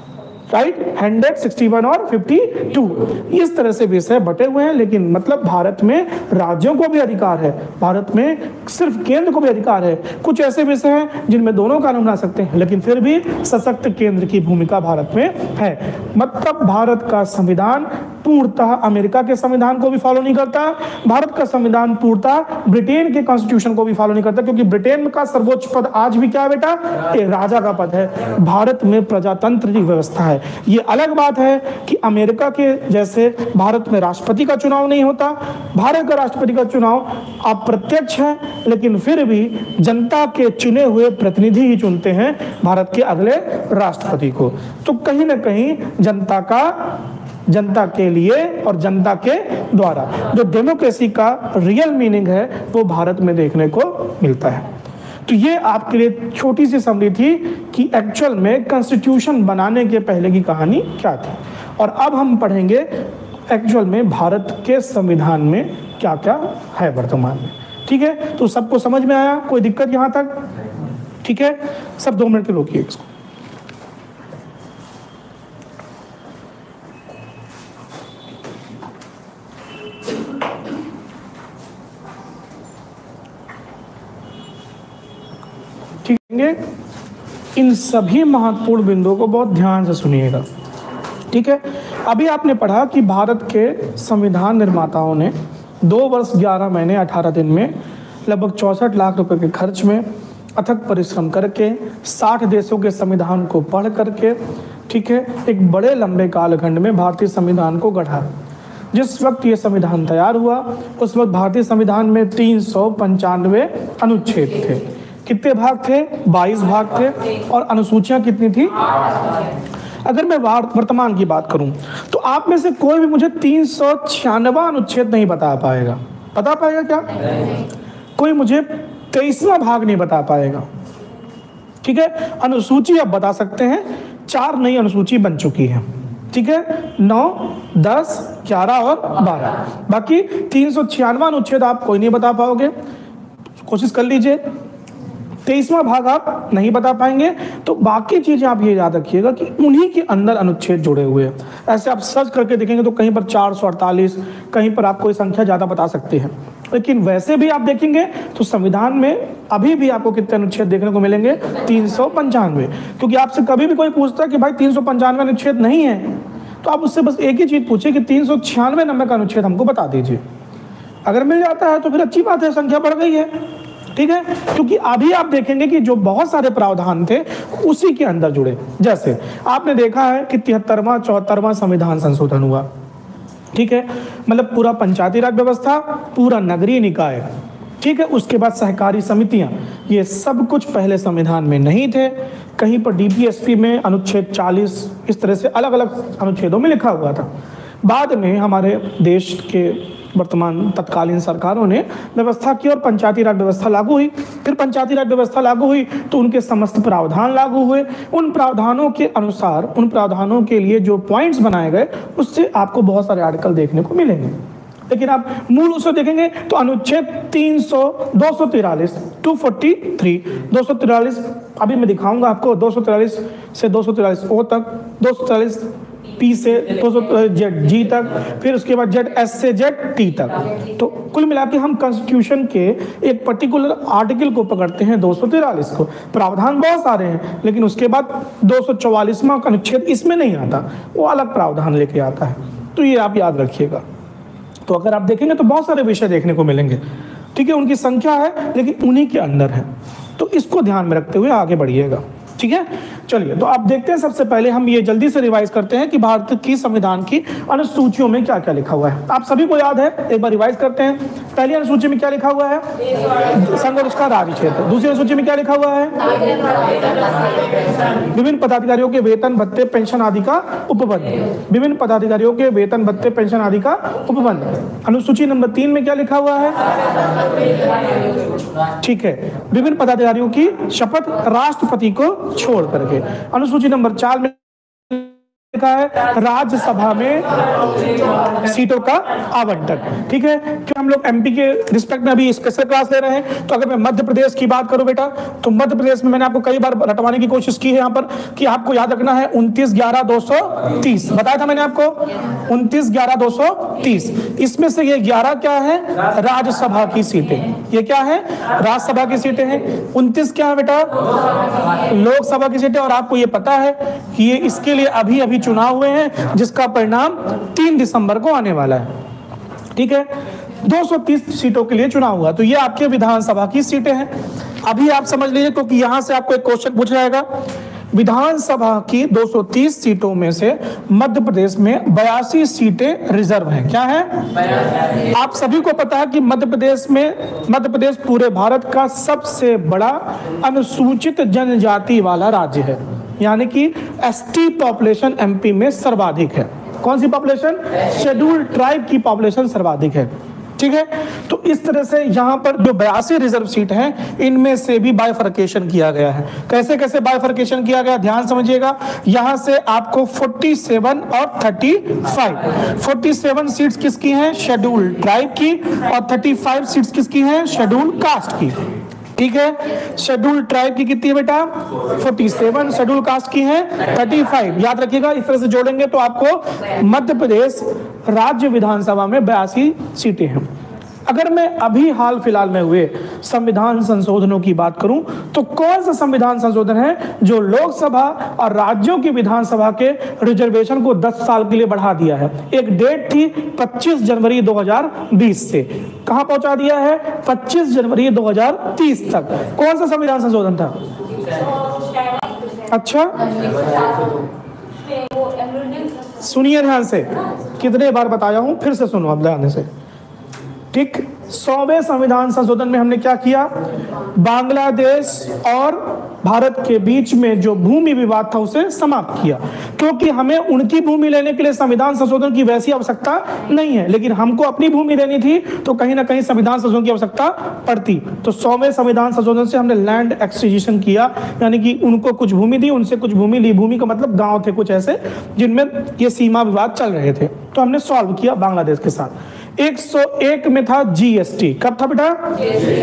राइट, 100, 61 और 52 इस तरह से विषय बटे हुए हैं। लेकिन मतलब भारत में राज्यों को भी अधिकार है, भारत में सिर्फ केंद्र को भी अधिकार है। कुछ ऐसे विषय हैं जिनमें दोनों कानून बना सकते हैं, लेकिन फिर भी सशक्त केंद्र की भूमिका भारत में है। मतलब भारत का संविधान पूर्णतः अमेरिका के संविधान को भी फॉलो नहीं करता, भारत का संविधान पूर्णतः ब्रिटेन के कॉन्स्टिट्यूशन को भी फॉलो नहीं करता, क्योंकि ब्रिटेन का सर्वोच्च पद आज भी क्या है बेटा? एक राजा का पद है। भारत में प्रजातंत्र की व्यवस्था है। ये अलग बात है कि अमेरिका के जैसे भारत में राष्ट्रपति का चुनाव नहीं होता। भारत का राष्ट्रपति का चुनाव अप्रत्यक्ष है, लेकिन फिर भी जनता के चुने हुए प्रतिनिधि ही चुनते हैं भारत के अगले राष्ट्रपति को। तो कहीं ना कहीं जनता के लिए और जनता के द्वारा जो डेमोक्रेसी का रियल मीनिंग है वो भारत में देखने को मिलता है। तो ये आपके लिए छोटी सी समरी थी कि एक्चुअल में कॉन्स्टिट्यूशन बनाने के पहले की कहानी क्या थी। और अब हम पढ़ेंगे एक्चुअल में भारत के संविधान में क्या क्या है वर्तमान में। ठीक है, तो सबको समझ में आया? कोई दिक्कत यहाँ तक? ठीक है, सब 2 मिनट के रोकिए इसको। इन सभी महत्वपूर्ण बिंदुओं को बहुत ध्यान से सुनिएगा। ठीक है, अभी आपने पढ़ा कि भारत के संविधान निर्माताओं ने 2 वर्ष 11 महीने 18 दिन में लगभग 64 लाख रुपए के खर्च में अथक परिश्रम करके 60 देशों के संविधान को पढ़ करके, ठीक है, एक बड़े लंबे कालखंड में भारतीय संविधान को गढ़ा। जिस वक्त ये संविधान तैयार हुआ उस वक्त भारतीय संविधान में 395 अनुच्छेद थे। कितने भाग थे? 22 भाग थे। और अनुसूचियां कितनी थी? अगर मैं वर्तमान की बात करूं तो आप में से कोई भी मुझे 396वां अनुच्छेद नहीं बता पाएगा। बता पाएगा क्या? कोई मुझे 23वां भाग नहीं बता पाएगा। ठीक है, अनुसूची आप बता सकते हैं, 4 नई अनुसूची बन चुकी है। ठीक है, 9, 10, 11 और 12। बाकी 396वां अनुच्छेद आप कोई नहीं बता पाओगे। कोशिश कर लीजिए। 23वां भाग आप नहीं बता पाएंगे। तो बाकी चीजें आप ये याद रखिएगा कि उन्हीं के अंदर अनुच्छेद जुड़े हुए हैं। ऐसे आप सर्च करके देखेंगे तो कहीं पर 448, कहीं पर आप कोई संख्या ज्यादा बता सकते हैं, लेकिन वैसे भी आप देखेंगे तो संविधान में अभी भी आपको कितने अनुच्छेद देखने को मिलेंगे? 395। क्योंकि आपसे कभी भी कोई पूछता है कि भाई 395 अनुच्छेद नहीं है, तो आप उससे बस एक ही चीज पूछिए कि 396 नंबर का अनुच्छेद हमको बता दीजिए। अगर मिल जाता है तो फिर अच्छी बात है, संख्या बढ़ गई है। ठीक है, क्योंकि अभी आप देखेंगे कि जो बहुत सारे प्रावधान थे उसी के अंदर जुड़े। जैसे आपने देखा है कि 73वां 74वां संविधान संशोधन हुआ। ठीक है, मतलब पूरा पंचायती राज व्यवस्था, पूरा नगरीय निकाय, ठीक है, उसके बाद सहकारी समितियां, ये सब कुछ पहले संविधान में नहीं थे। कहीं पर डीपीएसपी में अनुच्छेद 40 इस तरह से अलग अलग अनुच्छेदों में लिखा हुआ था। बाद में हमारे देश के वर्तमान तत्कालीन सरकारों ने व्यवस्था की और पंचायती राज व्यवस्था लागू हुई। फिर पंचायती राज व्यवस्था लागू हुई तो उनके समस्त प्रावधान लागू हुए। उन प्रावधानों के अनुसार, उन प्रावधानों के लिए जो पॉइंट्स बनाए गए, उससे आपको बहुत सारे आर्टिकल देखने को मिलेंगे। लेकिन आप मूल रूप से देखेंगे तो अनुच्छेद 243 243 अभी मैं दिखाऊंगा आपको, 243 से 243 ओ तक, 243 पी से 243 जेड जी तक, फिर उसके बाद जेड एस से जेड टी तक। तो कुल मिला के हम कॉन्स्टिट्यूशन के एक पर्टिकुलर आर्टिकल को पकड़ते हैं, 243 को। प्रावधान बहुत सारे हैं, लेकिन उसके बाद 244वां अनुच्छेद इसमें नहीं आता, वो अलग प्रावधान लेके आता है। तो ये आप याद रखिएगा। तो अगर आप देखेंगे तो बहुत सारे विषय देखने को मिलेंगे, ठीक है, उनकी संख्या है लेकिन उन्हीं के अंदर है। तो इसको ध्यान में रखते हुए आगे बढ़िएगा, ठीक है। चलिए, तो आप देखते हैं, सबसे पहले हम ये जल्दी से रिवाइज करते हैं कि भारत की संविधान की अनुसूचियों में क्या क्या लिखा हुआ है। आप सभी को याद है, एक बार रिवाइज करते हैं। पहली अनुसूची में क्या लिखा हुआ है? संघ और उसका राज्य क्षेत्र। दूसरी अनुसूची में क्या लिखा हुआ है? विभिन्न पदाधिकारियों के वेतन, भत्ते, पेंशन आदि का उपबंध। विभिन्न पदाधिकारियों के वेतन, भत्ते, पेंशन आदि का उपबंध। अनुसूची नंबर 3 में क्या लिखा हुआ है? ठीक है, विभिन्न पदाधिकारियों की शपथ राष्ट्रपति को छोड़ करके। अनुसूची नंबर 4 में लिखा है राज्यसभा में सीटों का आवंटन, ठीक है। क्यों हम लोग एमपी के रिस्पेक्ट में अभी स्पेशल क्लास ले रहे हैं, तो अगर मैं मध्य प्रदेश की बात करूं बेटा, तो मध्य प्रदेश में मैंने आपको कई बार रटवाने की कोशिश की है यहाँ पर कि आपको याद रखना है 29/11/230 बताया था मैंने आपको, 29/11/230। इसमें से ये 11 क्या है? राज्यसभा की सीटें। ये क्या है? राज्यसभा की सीटें हैं। 29 क्या है बेटा? लोकसभा की सीटें। और आपको ये पता है कि ये इसके लिए अभी अभी चुनाव हुए हैं, जिसका परिणाम 3 दिसंबर को आने वाला है, ठीक है। 230 सीटों के लिए चुनाव हुआ, तो ये आपके विधानसभा की सीटें हैं। अभी आप समझ लीजिए, क्योंकि यहां से आपको एक क्वेश्चन पूछा जाएगा। विधानसभा की 230 सीटों में से मध्य प्रदेश में 82 सीटें रिजर्व हैं। क्या है? आप सभी को पता है कि मध्य प्रदेश पूरे भारत का सबसे बड़ा अनुसूचित जनजाति वाला राज्य है, यानी कि एसटी पॉपुलेशन एमपी में सर्वाधिक है। कौन सी पॉपुलेशन? शेड्यूल्ड ट्राइब की पॉपुलेशन सर्वाधिक है, ठीक है। तो इस तरह से यहाँ पर जो 82 रिजर्व सीट हैं, इनमें से भी बाइफर्केशन किया गया है। कैसे कैसे बाइफर्केशन किया गया, ध्यान समझिएगा। यहाँ से आपको 47 और 35, 47 सीट्स किसकी हैं? शेड्यूल्ड ट्राइब की, और 35 सीट्स किसकी हैं? शेड्यूल्ड कास्ट की, ठीक है। शेड्यूल्ड ट्राइब की कितनी है बेटा? 47, शेड्यूल्ड कास्ट की है 35। याद रखिएगा, इस तरह से जोड़ेंगे तो आपको मध्य प्रदेश राज्य विधानसभा में 82 सीटें हैं। अगर मैं अभी हाल फिलहाल में हुए संविधान संशोधनों की बात करूं, तो कौन सा संविधान संशोधन है जो लोकसभा और राज्यों की विधानसभा के रिजर्वेशन को 10 साल के लिए बढ़ा दिया है? एक डेट थी 25 जनवरी 2020 से कहां पहुंचा दिया है? 25 जनवरी 2030 तक। कौन सा संविधान संशोधन था? अच्छा, सुनिए ध्यान से, कितने बार बताया हूं, फिर से सुनो अब ध्यान से, ठीक। 100वें संविधान संशोधन में हमने क्या किया? बांग्लादेश और भारत के बीच में जो भूमि विवाद था उसे समाप्त किया, क्योंकि हमें उनकी भूमि लेने के लिए संविधान संशोधन की वैसी आवश्यकता नहीं है, लेकिन हमको अपनी भूमि लेनी थी, तो कहीं ना कहीं संविधान संशोधन की आवश्यकता पड़ती। तो 100वें संविधान संशोधन से हमने लैंड एक्विजिशन किया, यानी कि उनको कुछ भूमि दी, उनसे कुछ भूमि ली। भूमि का मतलब गाँव थे कुछ ऐसे जिनमें ये सीमा विवाद चल रहे थे, तो हमने सॉल्व किया बांग्लादेश के साथ। 101 में था जीएसटी। कब था बेटा?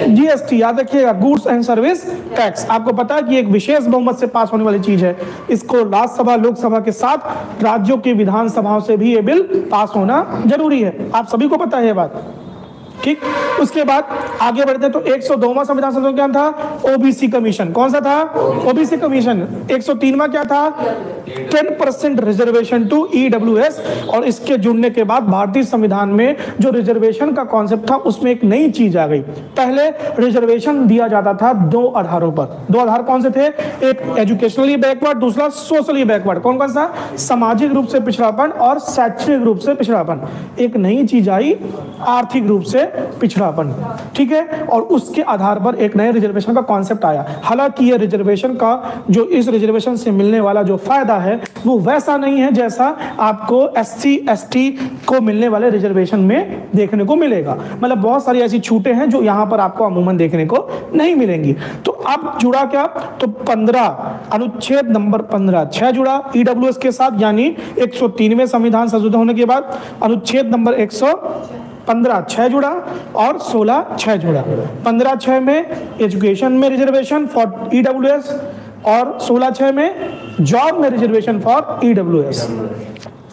जीएसटी, याद रखिएगा, गुड्स एंड सर्विस टैक्स। आपको पता है कि एक विशेष बहुमत से पास होने वाली चीज है। इसको राज्यसभा लोकसभा के साथ राज्यों की विधानसभाओं से भी ये बिल पास होना जरूरी है। आप सभी को पता है ये बात, ठीक। उसके बाद आगे बढ़ते हैं तो 102वां संविधान संशोधन क्या था? OBC commission. कौन सा था? OBC commission. 103वां क्या था? 10% रिजर्वेशन टू ईडब्ल्यूएस। और इसके जुड़ने के बाद भारतीय संविधान में जो रिजर्वेशन का कॉन्सेप्ट था, उसमें एक नई चीज आ गई। पहले रिजर्वेशन दिया जाता था 2 आधारों पर। 2 आधार कौन से थे? एक एजुकेशनली बैकवर्ड, दूसरा सोशली बैकवर्ड। कौन कौन सा? सामाजिक रूप से पिछड़ापन और शैक्षणिक रूप से पिछड़ापन। एक नई चीज आई, आर्थिक रूप से पिछड़ापन, ठीक है। और उसके आधार पर एक नए रिजर्वेशन का कॉन्सेप्ट आया। हालांकि ये रिजर्वेशन का जो इस रिजर्वेशन से मिलने वाला जो फायदा मिलता है वो वैसा नहीं है जैसा आपको SC ST को मिलने वाले रिजर्वेशन में देखने को मिलेगा। मतलब बहुत सारी ऐसी छूटें हैं जो यहाँ पर आपको अमूमन देखने को नहीं मिलेंगी। तो अब जुड़ा क्या, तो 15 अनुच्छेद नंबर 15 6 जुड़ा EWS के साथ, यानी 103वें संविधान संशोधन होने के बाद अनुच्छेद नंबर 115 6 जुड़ा और 16 6 जुड़ा। 15 6 में एजुकेशन में रिजर्वेशन फॉर EWS और 16 6 में जॉब में रिजर्वेशन फॉर EWS।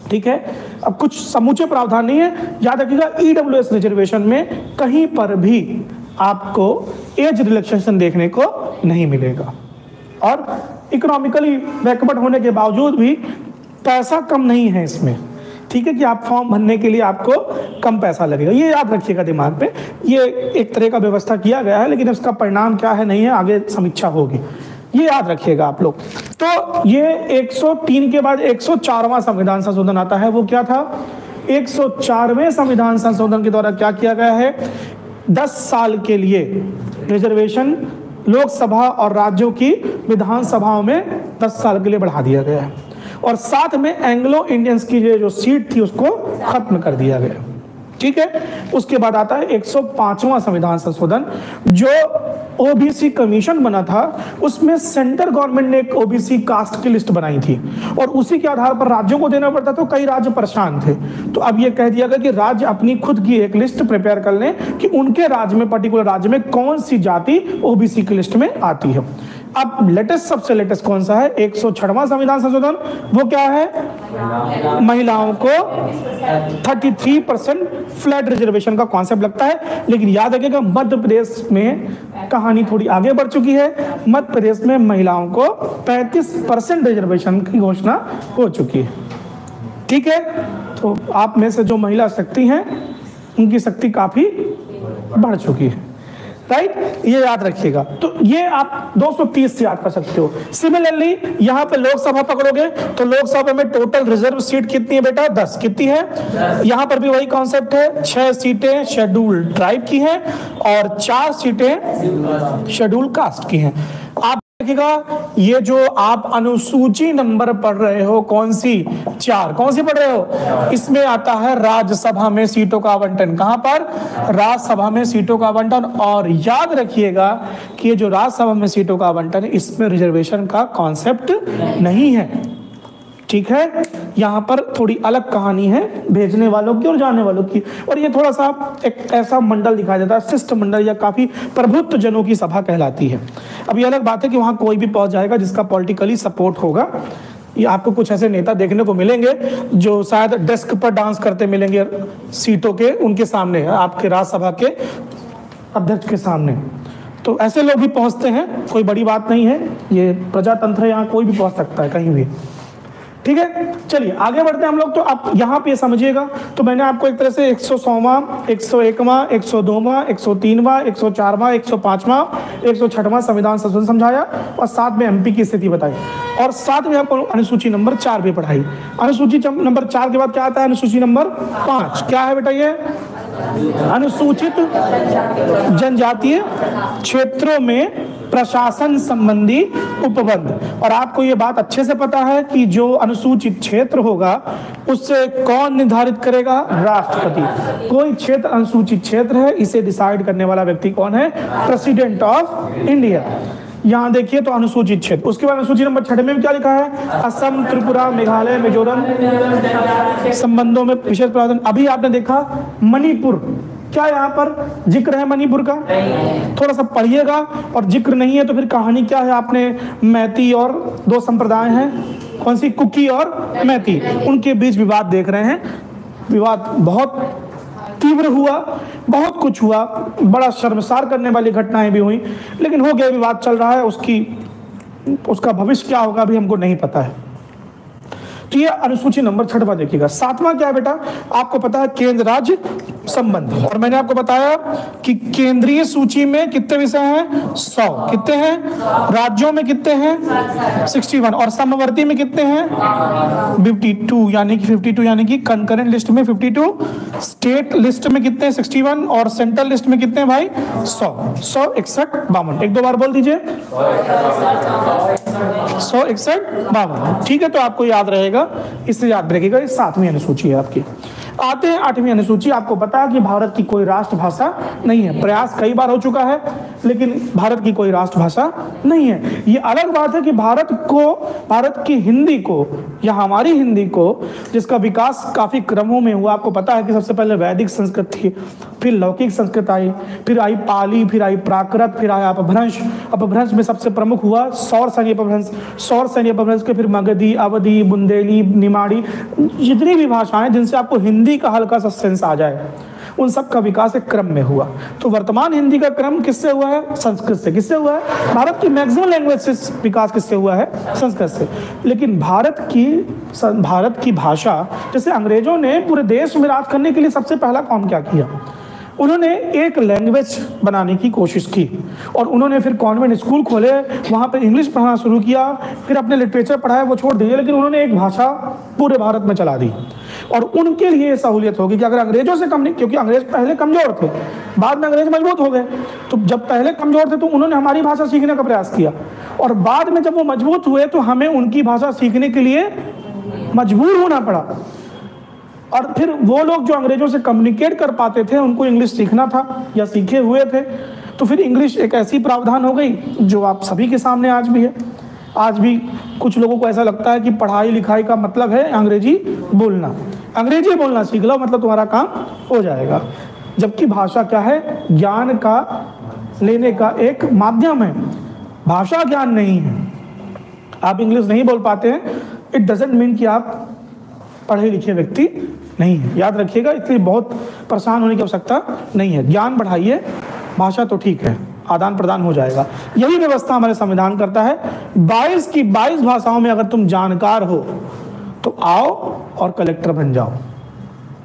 ठीक है, अब कुछ समूचे प्रावधान नहीं है, याद रखिएगा EWS रिजर्वेशन में कहीं पर भी आपको एज रिलैक्सेशन देखने को नहीं मिलेगा और इकोनॉमिकली बैकवर्ड होने के बावजूद भी पैसा कम नहीं है इसमें। ठीक है कि आप फॉर्म भरने के लिए आपको कम पैसा लगेगा, ये याद रखिएगा दिमाग पे। ये एक तरह का व्यवस्था किया गया है, लेकिन इसका परिणाम क्या है नहीं है आगे समीक्षा होगी, ये याद रखिएगा आप लोग। तो ये 103 के बाद 104वां संविधान संशोधन आता है। वो क्या था, 104वें संविधान संशोधन के द्वारा क्या किया गया है, 10 साल के लिए रिजर्वेशन लोकसभा और राज्यों की विधानसभाओं में 10 साल के लिए बढ़ा दिया गया है और साथ में एंग्लो इंडियंस की जो सीट थी उसको खत्म कर दिया गया। ठीक है, उसके बाद आता है 105वां संविधान संशोधन। जो ओबीसी कमीशन बना था उसमें सेंट्रल गवर्नमेंट ने एक ओबीसी कास्ट की लिस्ट बनाई थी और उसी के आधार पर राज्यों को देना पड़ता, तो कई राज्य परेशान थे। तो अब ये कह दिया गया कि राज्य अपनी खुद की एक लिस्ट प्रिपेयर कर लें कि उनके राज्य में, पर्टिकुलर राज्य में कौन सी जाति ओबीसी की लिस्ट में आती है। अब लेटेस्ट, सबसे लेटेस्ट कौन सा है, 106वां संविधान संशोधन। वो क्या है, महिलाओं को 33% फ्लैट रिजर्वेशन का कॉन्सेप्ट लगता है। लेकिन याद रखिएगा मध्य प्रदेश में कहानी थोड़ी आगे बढ़ चुकी है। मध्य प्रदेश में महिलाओं को 35% रिजर्वेशन की घोषणा हो चुकी है। ठीक है, तो आप में से जो महिला शक्ति हैं उनकी शक्ति काफी बढ़ चुकी है, राइट, ये याद रखिएगा। तो ये आप 230 से याद कर सकते हो। सिमिलरली यहाँ पे लोकसभा पकड़ोगे तो लोकसभा में टोटल रिजर्व सीट कितनी है बेटा, 10। कितनी है, यहाँ पर भी वही कॉन्सेप्ट है, 6 सीटें शेड्यूल ट्राइब की हैं और 4 सीटें शेड्यूल कास्ट की हैं। आप देखिएगा ये जो आप अनुसूची नंबर पढ़ रहे हो, कौन सी, 4, कौन सी पढ़ रहे हो, इसमें आता है राज्यसभा में सीटों का आवंटन। कहां पर, राज्यसभा में सीटों का आवंटन। और याद रखिएगा कि ये जो राज्यसभा में सीटों का आवंटन है इसमें रिजर्वेशन का कॉन्सेप्ट नहीं है। ठीक है, यहाँ पर थोड़ी अलग कहानी है भेजने वालों की और जाने वालों की। और ये थोड़ा सा एक ऐसा मंडल दिखाई देता है, शिष्ट मंडल या काफी प्रभुत्व जनों की सभा कहलाती है। अब ये अलग बात है कि वहाँ कोई भी पहुंच जाएगा जिसका पॉलिटिकली सपोर्ट होगा। ये आपको कुछ ऐसे नेता देखने को मिलेंगे जो शायद डेस्क पर डांस करते मिलेंगे सीटों के उनके सामने, आपके राज्यसभा के अध्यक्ष के सामने। तो ऐसे लोग भी पहुंचते हैं, कोई बड़ी बात नहीं है, ये प्रजातंत्र है, यहाँ कोई भी पहुंच सकता है कहीं भी। ठीक है, चलिए आगे बढ़ते हैं हम लोग। तो आप यहाँ पे समझिएगा, तो मैंने आपको एक तरह से 100वां, 101वां, 102वां, 103वां, 104वां, 105वां, 106वां संविधान संशोधन समझाया और साथ में MP की स्थिति बताई और साथ में आपको अनुसूची नंबर 4 भी पढ़ाई। अनुसूची नंबर 4 के बाद क्या आता है, अनुसूची नंबर 5। क्या है बेटा ये, अनुसूचित जनजातीय क्षेत्रों में प्रशासन संबंधी उपबंध। और आपको ये बात अच्छे से पता है कि जो अनुसूचित क्षेत्र होगा उससे कौन निर्धारित करेगा, राष्ट्रपति। कोई क्षेत्र अनुसूचित क्षेत्र है, इसे डिसाइड करने वाला व्यक्ति कौन है, प्रेसिडेंट ऑफ इंडिया। यहाँ देखिए तो अनुसूचित क्षेत्र। उसके बाद अनुसूची नंबर 6 में क्या लिखा है, असम, त्रिपुरा, मेघालय, मिजोरम संबंधों में विशेष प्रावधान। अभी आपने देखा मणिपुर, क्या यहाँ पर जिक्र है मणिपुर का, थोड़ा सा पढ़िएगा। और जिक्र नहीं है तो फिर कहानी क्या है, आपने मैती और 2 संप्रदाय हैं, कौन सी, कुकी और मैती, उनके बीच विवाद देख रहे हैं। विवाद बहुत तीव्र हुआ, बहुत कुछ हुआ, बड़ा शर्मसार करने वाली घटनाएं भी हुई, लेकिन हो गया, विवाद चल रहा है, उसका भविष्य क्या होगा अभी हमको नहीं पता है। तो ये अनुसूची नंबर 6 देखिएगा। 7वां क्या है बेटा, आपको पता है केंद्र राज्य संबंध। और मैंने आपको बताया कि केंद्रीय सूची में कितने विषय हैं? 100। कितने हैं? राज्यों में कितने हैं? 61। और समवर्ती में कितने हैं? 52, यानी कि 52, यानी कि कंकरेंट लिस्ट में 52, स्टेट लिस्ट में कितने हैं? 61, और सेंट्रल लिस्ट में कितने हैं भाई? 100, 161, 52। एक दो बार बोल दीजिए, 161, 52। ठीक है, तो आपको याद रहेगा, इससे याद रखिएगा। ये 7वीं अनुसूची है आपकी। आते हैं 8वीं अनुसूची। आपको पता है कि भारत की कोई राष्ट्रभाषा नहीं है। प्रयास कई बार हो चुका है, लेकिन भारत की कोई राष्ट्रभाषा नहीं है। ये अलग बात है कि भारत की हिंदी को, या हमारी हिंदी को, जिसका विकास काफी क्रमों में हुआ। आपको पता है कि सबसे पहले वैदिक संस्कृत थी, फिर लौकिक संस्कृत आई, फिर आई पाली, फिर आई प्राकृत, फिर आया अपभ्रंश। अपभ्रंश में सबसे प्रमुख हुआ सौर सैन्य अपभ्रंश। सौर सैन्य अपभ्रंश के फिर मगधी, अवधी, बुंदेली, निमाड़ी, जितनी भी भाषाएं जिनसे आपको हिंदी का हल्का सा सेंस आ जाए, उन सब का विकास एक क्रम में हुआ। तो वर्तमान हिंदी का क्रम किससे हुआ है? संस्कृत से। किससे हुआ है? भारत की मैक्सिमम लैंग्वेज से विकास किससे हुआ है? संस्कृत से। लेकिन भारत की भाषा, जैसे अंग्रेजों ने पूरे देश में राज करने के लिए सबसे पहला काम क्या किया? उन्होंने एक लैंग्वेज बनाने की कोशिश की, और उन्होंने फिर कॉन्वेंट स्कूल खोले, वहाँ पर इंग्लिश पढ़ाना शुरू किया, फिर अपने लिटरेचर पढ़ाया, वो छोड़ दिए, लेकिन उन्होंने एक भाषा पूरे भारत में चला दी। और उनके लिए सहूलियत होगी कि अगर अंग्रेजों से कम नहीं, क्योंकि अंग्रेज पहले कमजोर थे, बाद में अंग्रेज मजबूत हो गए। तो जब पहले कमजोर थे तो उन्होंने हमारी भाषा सीखने का प्रयास किया, और बाद में जब वो मजबूत हुए तो हमें उनकी भाषा सीखने के लिए मजबूर होना पड़ा। और फिर वो लोग जो अंग्रेजों से कम्युनिकेट कर पाते थे, उनको इंग्लिश सीखना था या सीखे हुए थे, तो फिर इंग्लिश एक ऐसी प्रावधान हो गई जो आप सभी के सामने आज भी है। आज भी कुछ लोगों को ऐसा लगता है कि पढ़ाई लिखाई का मतलब है अंग्रेजी बोलना। अंग्रेजी बोलना सीख लो मतलब तुम्हारा काम हो जाएगा। जबकि भाषा क्या है? ज्ञान का लेने का एक माध्यम है, भाषा ज्ञान नहीं है। आप इंग्लिश नहीं बोल पाते हैं, इट डजंट मीन कि आप पढ़े लिखे व्यक्ति नहीं है। याद रखिएगा, इसलिए बहुत परेशान होने की आवश्यकता नहीं है। ज्ञान बढ़ाइए, भाषा तो ठीक है, आदान प्रदान हो जाएगा। यही व्यवस्था हमारे संविधान करता है। 22 की 22 भाषाओं में अगर तुम जानकार हो तो आओ और कलेक्टर बन जाओ।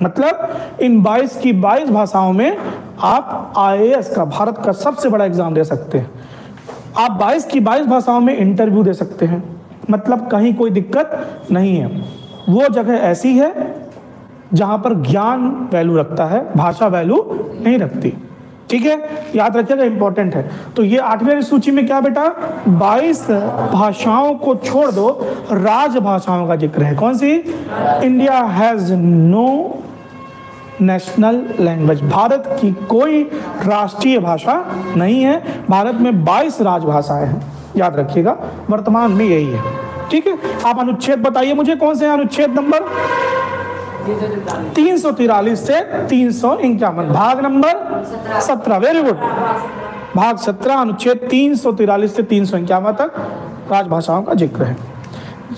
मतलब इन 22 की 22 भाषाओं में आप IAS का, भारत का सबसे बड़ा एग्जाम दे सकते हैं। आप 22 की 22 भाषाओं में इंटरव्यू दे सकते हैं। मतलब कहीं कोई दिक्कत नहीं है। वो जगह ऐसी है जहां पर ज्ञान वैल्यू रखता है, भाषा वैल्यू नहीं रखती। ठीक है, याद रखिएगा, इंपॉर्टेंट है। तो ये 8वीं सूची में क्या बेटा? 22 भाषाओं को छोड़ दो, राजभाषाओं का जिक्र है। कौन सी? India has no national language. Bharat की कोई राष्ट्रीय भाषा नहीं है। भारत में 22 राजभाषाएं हैं, याद रखिएगा, वर्तमान में यही है। ठीक है, आप अनुच्छेद बताइए मुझे, कौन से अनुच्छेद नंबर? 343 से 351, भाग नंबर 17। वेरी गुड, भाग 17, अनुच्छेद 343 से 351 तक राजभाषाओं का जिक्र है।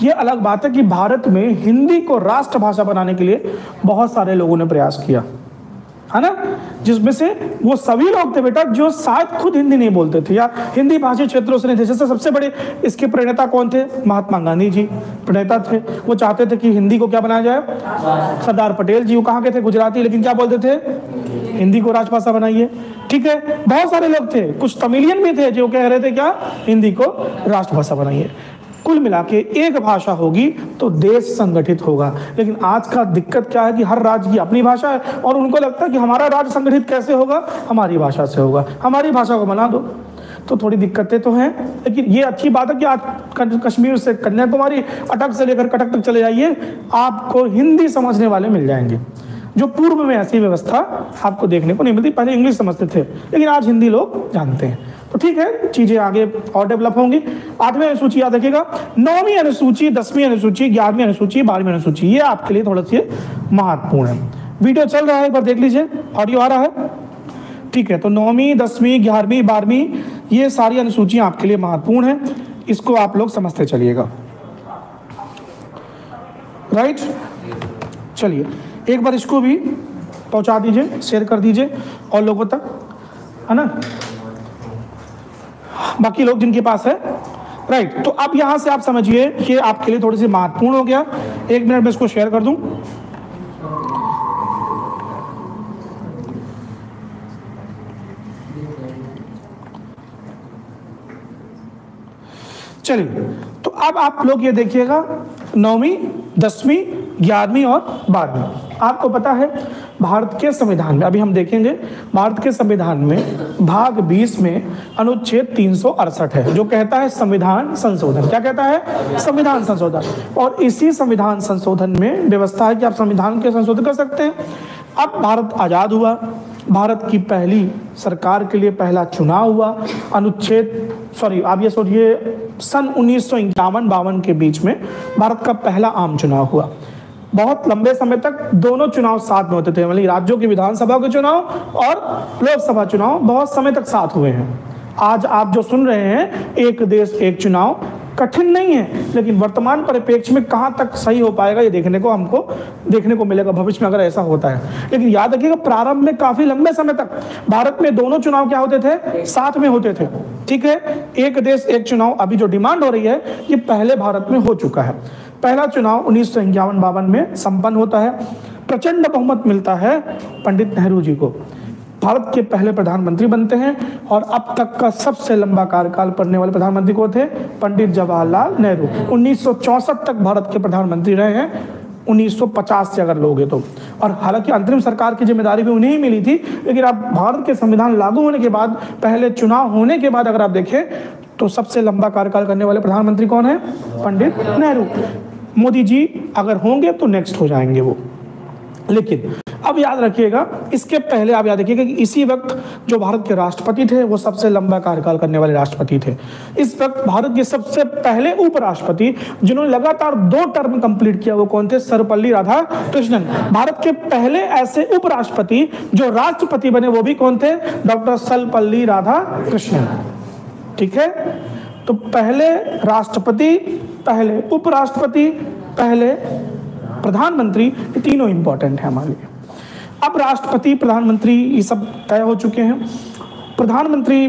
ये अलग बात है कि भारत में हिंदी को राष्ट्रभाषा बनाने के लिए बहुत सारे लोगों ने प्रयास किया, है ना, जिसमें से वो सभी लोग थे बेटा जो शायद खुद हिंदी नहीं बोलते थे या हिंदी भाषी क्षेत्रों से नहीं थे। जैसे सबसे बड़े इसके प्रणेता कौन थे? महात्मा गांधी जी प्रणेता थे। वो चाहते थे कि हिंदी को क्या बनाया जाए? सरदार पटेल जी, वो कहाँ के थे? गुजराती, लेकिन क्या बोलते थे? हिंदी को राजभाषा बनाइए। ठीक है, बहुत सारे लोग थे, कुछ तमिलियन भी थे जो कह रहे थे क्या? हिंदी को राष्ट्रभाषा बनाइए। कुल मिला के एक भाषा होगी तो देश संगठित होगा। लेकिन आज का दिक्कत क्या है कि हर राज्य की अपनी भाषा है, और उनको लगता है कि हमारा राज्य संगठित कैसे होगा? हमारी भाषा से होगा, हमारी भाषा को बना दो। तो थोड़ी दिक्कतें तो हैं, लेकिन ये अच्छी बात है कि आज कश्मीर से कन्याकुमारी, अटक से लेकर कटक तक चले जाइए, आपको हिंदी समझने वाले मिल जाएंगे। जो पूर्व में ऐसी व्यवस्था आपको देखने को नहीं मिलती। पहले इंग्लिश समझते थे, लेकिन आज हिंदी लोग जानते हैं। तो ठीक है, चीजें आगे और डेवलप होंगी। 8वीं अनुसूची याद रखिएगा, 9वीं अनुसूची, 10वीं अनुसूची, 11वीं अनुसूची, 12वीं अनुसूची, ये आपके लिए थोड़ा सी महत्वपूर्ण है। वीडियो चल रहा है, एक बार देख लीजिए, ऑडियो आ रहा है? ठीक है, तो 9वीं, 10वीं, 11वीं, 12वीं, ये सारी अनुसूचियां आपके लिए महत्वपूर्ण है। इसको आप लोग समझते चलिएगा। राइट, चलिए एक बार इसको भी पहुंचा दीजिए, शेयर कर दीजिए और लोगों तक, है ना, बाकी लोग जिनके पास है। राइट, तो अब यहां से आप समझिए ये आपके लिए थोड़ी सी महत्वपूर्ण हो गया। 1 मिनट में इसको शेयर कर दूं। चलिए, तो अब आप लोग ये देखिएगा 9वीं, 10वीं, 11वीं और 12वीं। आपको पता है भारत के संविधान में, अभी हम देखेंगे, भारत के संविधान में भाग 20 में अनुच्छेद 368 है जो कहता है संविधान संशोधन। क्या कहता है? संविधान संशोधन। और इसी संविधान संशोधन में व्यवस्था है कि आप संविधान के संशोधन कर सकते हैं। अब भारत आज़ाद हुआ, भारत की पहली सरकार के लिए पहला चुनाव हुआ, आप ये सोचिए सन 1951-52 के बीच में भारत का पहला आम चुनाव हुआ। बहुत लंबे समय तक दोनों चुनाव साथ में होते थे, मतलब राज्यों की विधानसभा के चुनाव और लोकसभा चुनाव बहुत समय तक साथ हुए हैं। आज आप जो सुन रहे हैं एक देश एक चुनाव, कठिन नहीं है, लेकिन वर्तमान परिप्रेक्ष्य में कहां तक सही हो पाएगा ये हमको देखने को मिलेगा भविष्य में, अगर ऐसा होता है। लेकिन याद रखिएगा प्रारंभ में काफी लंबे समय तक भारत में दोनों चुनाव क्या होते थे? साथ में होते थे। ठीक है, एक देश एक चुनाव अभी जो डिमांड हो रही है ये पहले भारत में हो चुका है। पहला चुनाव 1951-52 में संपन्न होता है, प्रचंड बहुमत मिलता है पंडित नेहरू जी को, भारत के पहले प्रधानमंत्री बनते हैं। और अब तक का सबसे लंबा कार्यकाल करने वाले प्रधानमंत्री को थे पंडित जवाहरलाल नेहरू। 1964 तक भारत के प्रधानमंत्री रहे हैं, 1950 से अगर लोगे तो। और हालांकि अंतरिम सरकार की जिम्मेदारी भी उन्हें ही मिली थी, लेकिन अब भारत के संविधान लागू होने के बाद, पहले चुनाव होने के बाद अगर आप देखें तो सबसे लंबा कार्यकाल करने वाले प्रधानमंत्री कौन है? पंडित नेहरू। मोदी जी अगर होंगे तो नेक्स्ट हो जाएंगे वो। लेकिन अब याद रखिएगा, इसके पहले आप याद रखिएगा कि इसी वक्त जो भारत के राष्ट्रपति थे वो सबसे लंबा कार्यकाल करने वाले राष्ट्रपति थे। इस वक्त भारत के सबसे पहले उपराष्ट्रपति जिन्होंने लगातार 2 टर्म कंप्लीट किया वो कौन थे? सर्वपल्ली राधाकृष्णन। भारत के पहले ऐसे उपराष्ट्रपति जो राष्ट्रपति बने वो भी कौन थे? डॉक्टर सर्वपल्ली राधाकृष्णन। ठीक है, तो पहले राष्ट्रपति, पहले उपराष्ट्रपति, पहले प्रधानमंत्री, ये तीनों इंपॉर्टेंट है हमारे लिए। अब राष्ट्रपति, प्रधानमंत्री ये सब तय हो चुके हैं। प्रधानमंत्री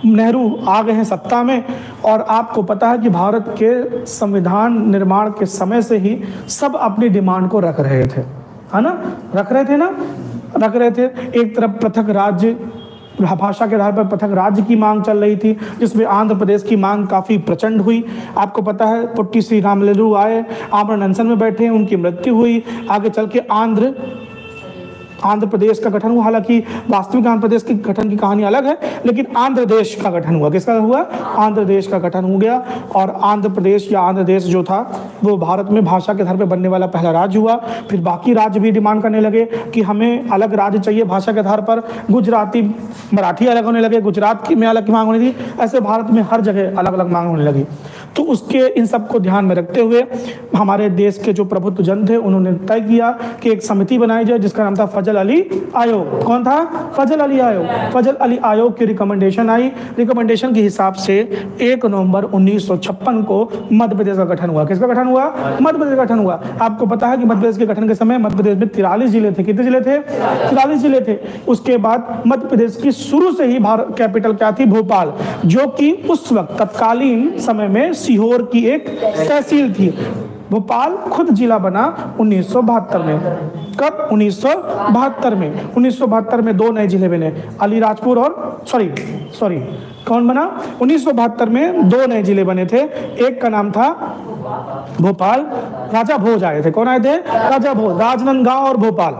नेहरू आ गए हैं सत्ता में, और आपको पता है कि भारत के संविधान निर्माण के समय से ही सब अपनी डिमांड को रख रहे थे, है ना? रख रहे थे। एक तरफ पृथक राज्य, भाषा के आधार पर पृथक राज्य की मांग चल रही थी, जिसमें आंध्र प्रदेश की मांग काफी प्रचंड हुई। आपको पता है पुट्टी श्री रामलल्लू आए, आमरण अनशन में बैठे, उनकी मृत्यु हुई। आगे चल के आंध्र प्रदेश का गठन हुआ। हालांकि वास्तविक आंध्र प्रदेश के गठन की कहानी अलग है, लेकिन आंध्र देश का गठन हुआ। किसका हुआ? आंध्र देश का गठन हो गया। और आंध्र प्रदेश या आंध्र देश जो था वो भारत में भाषा के आधार पर बनने वाला पहला राज्य हुआ। फिर बाकी राज्य भी डिमांड करने लगे कि हमें अलग राज्य चाहिए भाषा के आधार पर। गुजराती, मराठी अलग होने लगे, गुजरात में अलग मांग होनी थी, ऐसे भारत में हर जगह अलग अलग मांग होने लगी। तो उसके इन सबको ध्यान में रखते हुए हमारे देश के जो प्रभुत्व जन थे उन्होंने तय किया कि एक समिति बनाई जाए जिसका नाम था फजल अली आयोग। कौन था? फजल अली आयोग। फजल अली आयोग की रिकमेंडेशन आई। रिकमेंडेशन के हिसाब से 1 नवंबर 1956 को मध्य प्रदेश का गठन हुआ। किसका गठन हुआ? मध्य प्रदेश का गठन हुआ। आपको पता है कि मध्य प्रदेश के गठन के समय मध्य प्रदेश में 43 जिले थे। कितने जिले थे? 43 जिले थे। उसके बाद मध्य प्रदेश की शुरू से ही कैपिटल क्या थी? भोपाल, जो कि उस वक्त तत्कालीन समय में सीहोर की एक तहसील थी। भोपाल खुद जिला बना 1972 में। कब? 1972 में। 1972 में 2 नए जिले बने, अलीराजपुर और सॉरी कौन बना? 1972 में 2 नए जिले बने थे। एक का नाम था भोपाल, राजा भोज आए थे। कौन आए थे? राजा भोज, राजनांदगांव और भोपाल।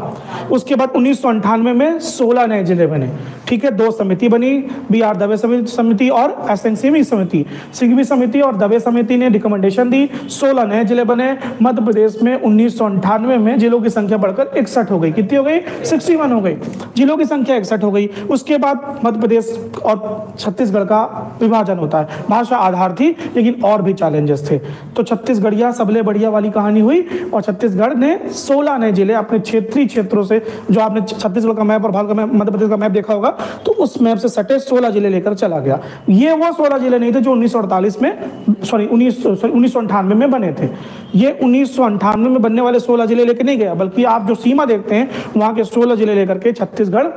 उसके बाद 1998 में 16 नए जिले बने। ठीक है, 2 समिति बनी, BR दवे समिति और SN सिंघवी समिति। सिंघवी समिति और दवे समिति ने रिकमेंडेशन दी, 16 नए जिले बने। मध्य प्रदेश में 1998 में जिलों की संख्या बढ़कर 61 हो गई। कितनी हो गई? 61 हो गई। जिलों की संख्या 61 हो गई। उसके बाद मध्य प्रदेश और छत्तीसगढ़ का विभाजन होता है। भाषा आधार थी, लेकिन और भी चैलेंजेस थे। तो छत्तीसगढ़िया सबले बढ़िया वाली कहानी हुई और छत्तीसगढ़ ने 16 नए जिले अपने क्षेत्रीय क्षेत्रों से, जो आपने छत्तीसगढ़ का मैप और भारत का मैप, मध्य प्रदेश का मैप देखा होगा, तो उस मैप से सटे 16 जिले लेकर चला गया। ये वो 16 जिले नहीं थे जो 1998 में बने थे। ये 1998 में बनने वाले 16 जिले लेकर नहीं गया, बल्कि आप जो सीमा देखते हैं वहां के 16 जिले लेकर के छत्तीसगढ़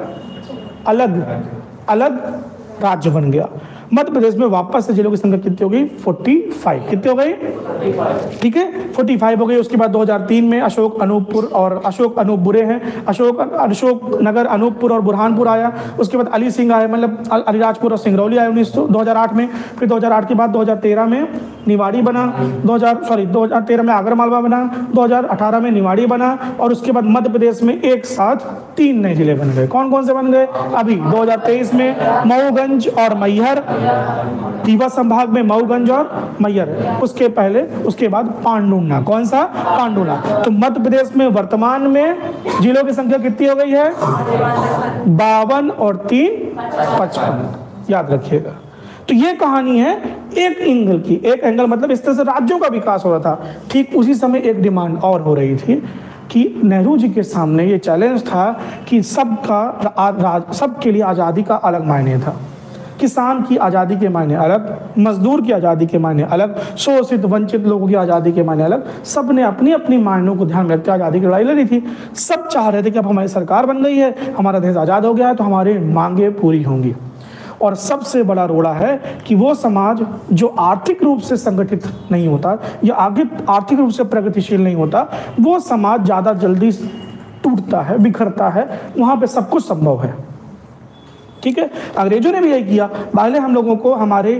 अलग अलग राज्य बन गया। मध्य प्रदेश में वापस से जिलों की संख्या कितनी हो गई? 45। कितनी हो गई? ठीक है, 45 हो गई। उसके बाद 2003 में अशोक अनूपपुर और अशोक अनूप बुरे हैं, अशोक नगर अनूपपुर और बुरहानपुर आया। उसके बाद अली सिंह आए, मतलब अलीराजपुर और सिंगरौली आए 2008 में। फिर 2008 के बाद 2013 में निवाड़ी बना, 2013 में आगर मालवा बना, 2018 में निवाड़ी बना, और उसके बाद मध्य प्रदेश में एक साथ 3 नए जिले बन गए। कौन कौन से बन गए? अभी 2023 में मऊगंज और मैहर, रीवा संभाग में मऊगंज और मैहर। उसके बाद पांडुना। कौन सा? पांडुना। तो मध्य प्रदेश में वर्तमान में जिलों की संख्या कितनी हो गई है? 52 और 3 55। याद रखिएगा। तो ये कहानी है एक एंगल की। एक एंगल मतलब इस तरह से राज्यों का विकास हो रहा था। ठीक उसी समय एक डिमांड और हो रही थी कि नेहरू जी के सामने ये चैलेंज था कि सबके लिए आज़ादी का अलग मायने था। किसान की आज़ादी के मायने अलग, मजदूर की आज़ादी के मायने अलग, शोषित वंचित लोगों की आज़ादी के मायने अलग। सब ने अपनी अपनी मायनों को ध्यान में रखकर आज़ादी की लड़ाई लड़ी थी। सब चाह रहे थे कि अब हमारी सरकार बन गई है, हमारा देश आज़ाद हो गया है, तो हमारी मांगें पूरी होंगी। और सबसे बड़ा रोड़ा है कि वो समाज जो आर्थिक रूप से संगठित नहीं होता या आगे आर्थिक रूप से प्रगतिशील नहीं होता, वो समाज ज़्यादा जल्दी टूटता है, बिखरता है। वहाँ पे सब कुछ संभव है। ठीक है, अंग्रेजों ने भी यही किया। पहले हम लोगों को हमारे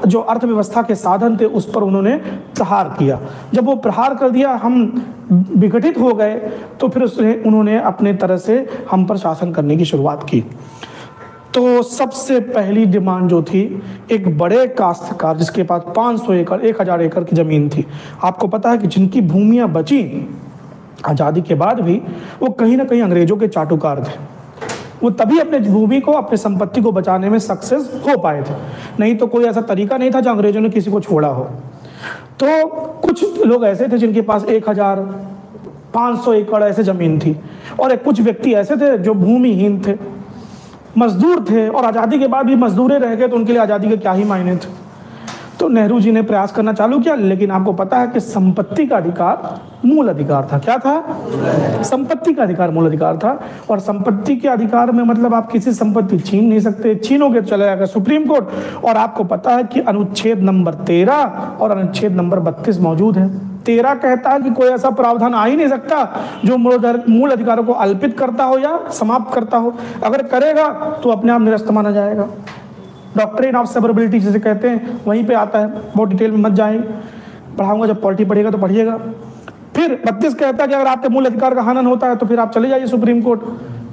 जो अर्थव्यवस्था के साधन थे उस पर उन्होंने प्रहार किया। जब वो प्रहार कर दिया, हम विघटित हो गए, तो फिर उन्होंने अपने तरह से हम पर शासन करने की शुरुआत की। तो सबसे पहली डिमांड जो थी, एक बड़े काश्तकार जिसके पास 500 एकड़ 1000 एकड़ की ज़मीन थी। आपको पता है कि जिनकी भूमियाँ बची आज़ादी के बाद भी, वो कहीं ना कहीं अंग्रेजों के चाटुकार थे। वो तभी अपने भूमि को, अपनी संपत्ति को बचाने में सक्सेस हो पाए थे। नहीं तो कोई ऐसा तरीका नहीं था जो अंग्रेजों ने किसी को छोड़ा हो। तो कुछ लोग ऐसे थे जिनके पास 1500 एकड़ ऐसे ज़मीन थी, और कुछ व्यक्ति ऐसे थे जो भूमिहीन थे, मजदूर थे, और आज़ादी के बाद भी मजदूरे रह गए, तो उनके लिए आज़ादी के क्या ही मायने थे। तो नेहरू जी ने प्रयास करना चालू किया। लेकिन आपको पता है कि संपत्ति का अधिकार मूल अधिकार था। क्या था? संपत्ति का अधिकार मूल अधिकार था। और संपत्ति के अधिकार में मतलब आप किसी संपत्ति छीन नहीं सकते। छीनोगे तो चले जाएगा सुप्रीम कोर्ट। और आपको पता है कि अनुच्छेद नंबर 13 और अनुच्छेद नंबर 32 मौजूद है। 13 कहता है कि कोई ऐसा प्रावधान आ ही नहीं सकता जो मूल अधिकारों को अल्पित करता हो या समाप्त करता हो। अगर करेगा तो अपने आप निरस्त माना जाएगा। डॉक्ट्रिन ऑफ सेवरेबिलिटी जिसे कहते हैं, वहीं पे आता है। बहुत डिटेल में मत जाएंगे, पढ़ाऊंगा जब पॉलिटी पढ़ेगा तो पढ़िएगा। फिर 32 कहता है कि अगर आपके मूल अधिकार का हनन होता है तो फिर आप चले जाइए सुप्रीम कोर्ट।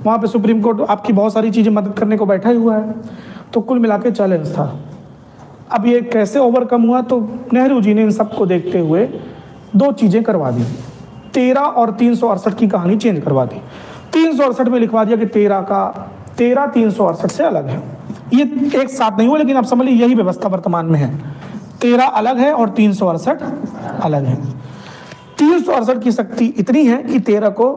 वहाँ पे सुप्रीम कोर्ट आपकी बहुत सारी चीज़ें मदद करने को बैठा ही हुआ है। तो कुल मिला के चैलेंज था। अब ये कैसे ओवरकम हुआ? तो नेहरू जी ने इन सबको देखते हुए 2 चीज़ें करवा दी। 13 और 368 की कहानी चेंज करवा दी। 368 में लिखवा दिया कि 13 368 से अलग है। ये एक साथ नहीं हुआ, लेकिन आप समझ लीजिए यही व्यवस्था वर्तमान में है। 13 अलग है और 368 अलग है। 368 की शक्ति इतनी है कि 13 को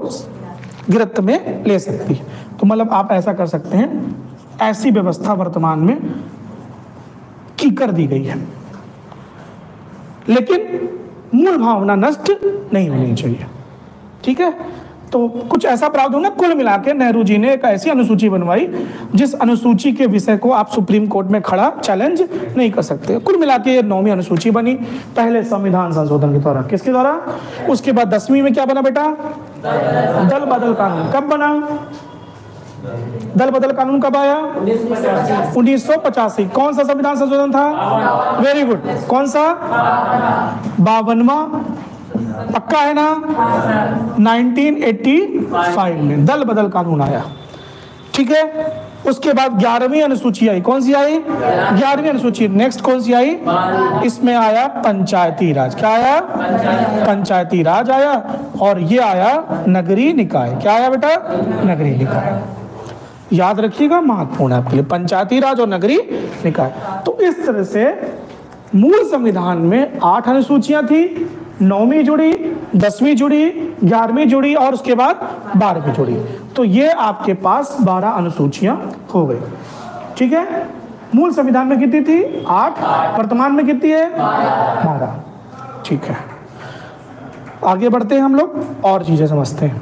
गिरफ्त में ले सकती है। तो मतलब आप ऐसा कर सकते हैं, ऐसी व्यवस्था वर्तमान में की कर दी गई है, लेकिन मूल भावना नष्ट नहीं होनी चाहिए। ठीक है, तो कुछ ऐसा प्रावधान है। कुल मिला के नेहरू जी ने एक ऐसी अनुसूची बनवाई जिस अनुसूची के विषय को आप सुप्रीम कोर्ट में खड़ा चैलेंज नहीं कर सकते। कुल मिला के 9वीं अनुसूची बनी, पहले संविधान संशोधन के द्वारा। किसके द्वारा? उसके बाद 10वीं में क्या बना बेटा? दल बदल कानून। कब बना दल बदल कानून? कब आया? 1985। कौन सा संविधान संशोधन था? Very good. कौन सा? 52वां। पक्का है ना? 1985 में दल बदल कानून आया। ठीक है, उसके बाद 11वीं अनुसूची आई। कौन सी आई? 11वीं अनुसूची। नेक्स्ट कौन सी आई? इसमें आया पंचायती राज। क्या आया? पंचायती राज आया। और ये आया नगरीय निकाय। क्या आया बेटा? नगरीय निकाय। याद रखिएगा, महत्वपूर्ण है आपके लिए, पंचायती राज और नगरीय निकाय। तो इस तरह से मूल संविधान में 8 अनुसूचियां थी। 9वीं जुड़ी, 10वीं जुड़ी, 11वीं जुड़ी और उसके बाद 12वीं जुड़ी। तो ये आपके पास 12 अनुसूचियां हो गई। ठीक है, मूल संविधान में कितनी थी? 8। वर्तमान में कितनी है? 12। ठीक है, आगे बढ़ते हैं हम लोग और चीजें समझते हैं।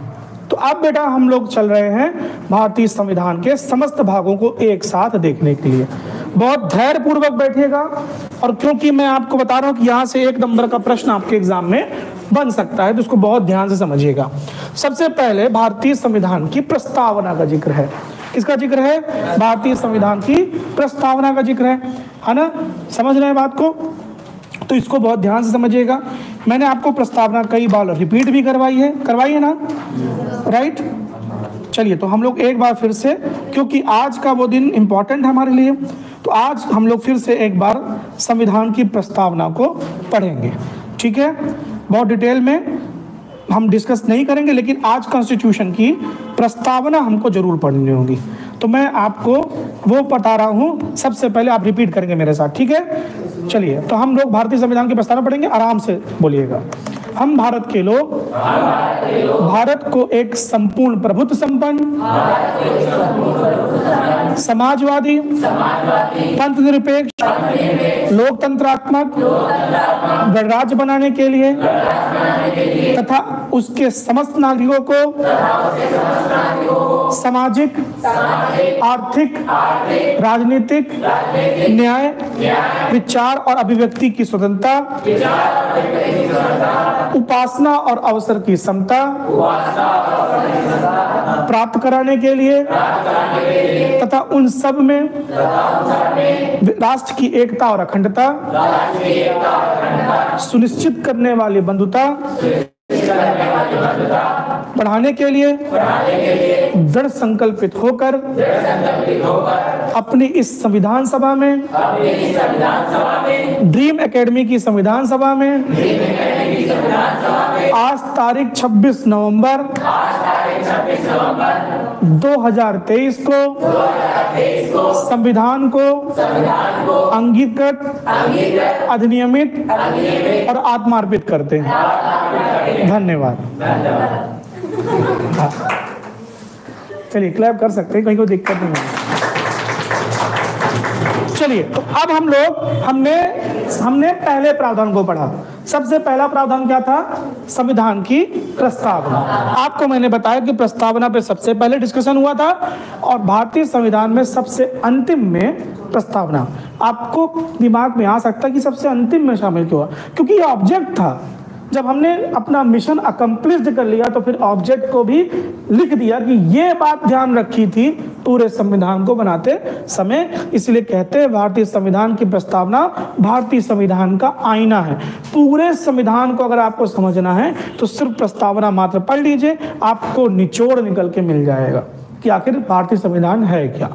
तो अब बेटा हम लोग चल रहे हैं भारतीय संविधान के समस्त भागों को एक साथ देखने के लिए। बहुत धैर्य पूर्वक बैठिएगा, और क्योंकि मैं आपको बता रहा हूं कि यहाँ से 1 नंबर का प्रश्न आपके एग्जाम में बन सकता है, तो उसको बहुत ध्यान से समझिएगा। सबसे पहले भारतीय संविधान की प्रस्तावना का जिक्र है। किसका जिक्र है? भारतीय संविधान की प्रस्तावना का जिक्र है ना? समझ रहे हैं बात को? तो इसको बहुत ध्यान से समझिएगा। मैंने आपको प्रस्तावना कई बार रिपीट भी करवाई है ना, राइट? चलिए, तो हम लोग एक बार फिर से, क्योंकि आज का वो दिन इंपॉर्टेंट है हमारे लिए, तो आज हम लोग फिर से एक बार संविधान की प्रस्तावना को पढ़ेंगे, ठीक है? बहुत डिटेल में हम डिस्कस नहीं करेंगे, लेकिन आज कॉन्स्टिट्यूशन की प्रस्तावना हमको जरूर पढ़नी होगी। तो मैं आपको वो बता रहा हूँ, सबसे पहले आप रिपीट करेंगे मेरे साथ, ठीक है? चलिए, तो हम लोग भारतीय संविधान की प्रस्तावना पढ़ेंगे, आराम से बोलिएगा। हम भारत के लोग भारत को एक संपूर्ण प्रभुत्व संपन्न, समाजवादी, पंथ निरपेक्ष, लोकतंत्रात्मक गणराज्य बनाने के लिए तथा उसके समस्त नागरिकों को सामाजिक, आर्थिक, राजनीतिक, न्याय, विचार और अभिव्यक्ति की स्वतंत्रता, उपासना और अवसर की समता प्राप्त कराने के लिए तथा उन सब में राष्ट्र की एकता और अखंडता सुनिश्चित करने वाली बंधुता बढ़ाने के लिए दृढ़ संकल्पित होकर अपनी इस संविधान सभा में, ड्रीम एकेडमी की संविधान सभा में आज तारीख 26 नवंबर 2023 को संविधान को अंगीकृत, अधिनियमित और आत्मार्पित करते हैं। धन्यवाद। चलिए, क्लैप कर सकते हैं, कहीं कोई दिक्कत नहीं है। चलिए, तो अब हम लोग हमने पहले प्रावधान को पढ़ा। सबसे पहला प्रावधान क्या था? संविधान की प्रस्तावना। आपको मैंने बताया कि प्रस्तावना पे सबसे पहले डिस्कशन हुआ था, और भारतीय संविधान में सबसे अंतिम में प्रस्तावना। आपको दिमाग में आ सकता है कि सबसे अंतिम में शामिल क्यों हुआ? क्योंकि ये ऑब्जेक्ट था। जब हमने अपना मिशन अकम्प्लिश्ड कर लिया, तो फिर ऑब्जेक्ट को भी लिख दिया कि ये बात ध्यान रखी थी पूरे संविधान को बनाते समय। इसलिए कहते हैं भारतीय संविधान की प्रस्तावना भारतीय संविधान का आईना है। पूरे संविधान को अगर आपको समझना है तो सिर्फ प्रस्तावना मात्र पढ़ लीजिए, आपको निचोड़ निकल के मिल जाएगा कि आखिर भारतीय संविधान है क्या।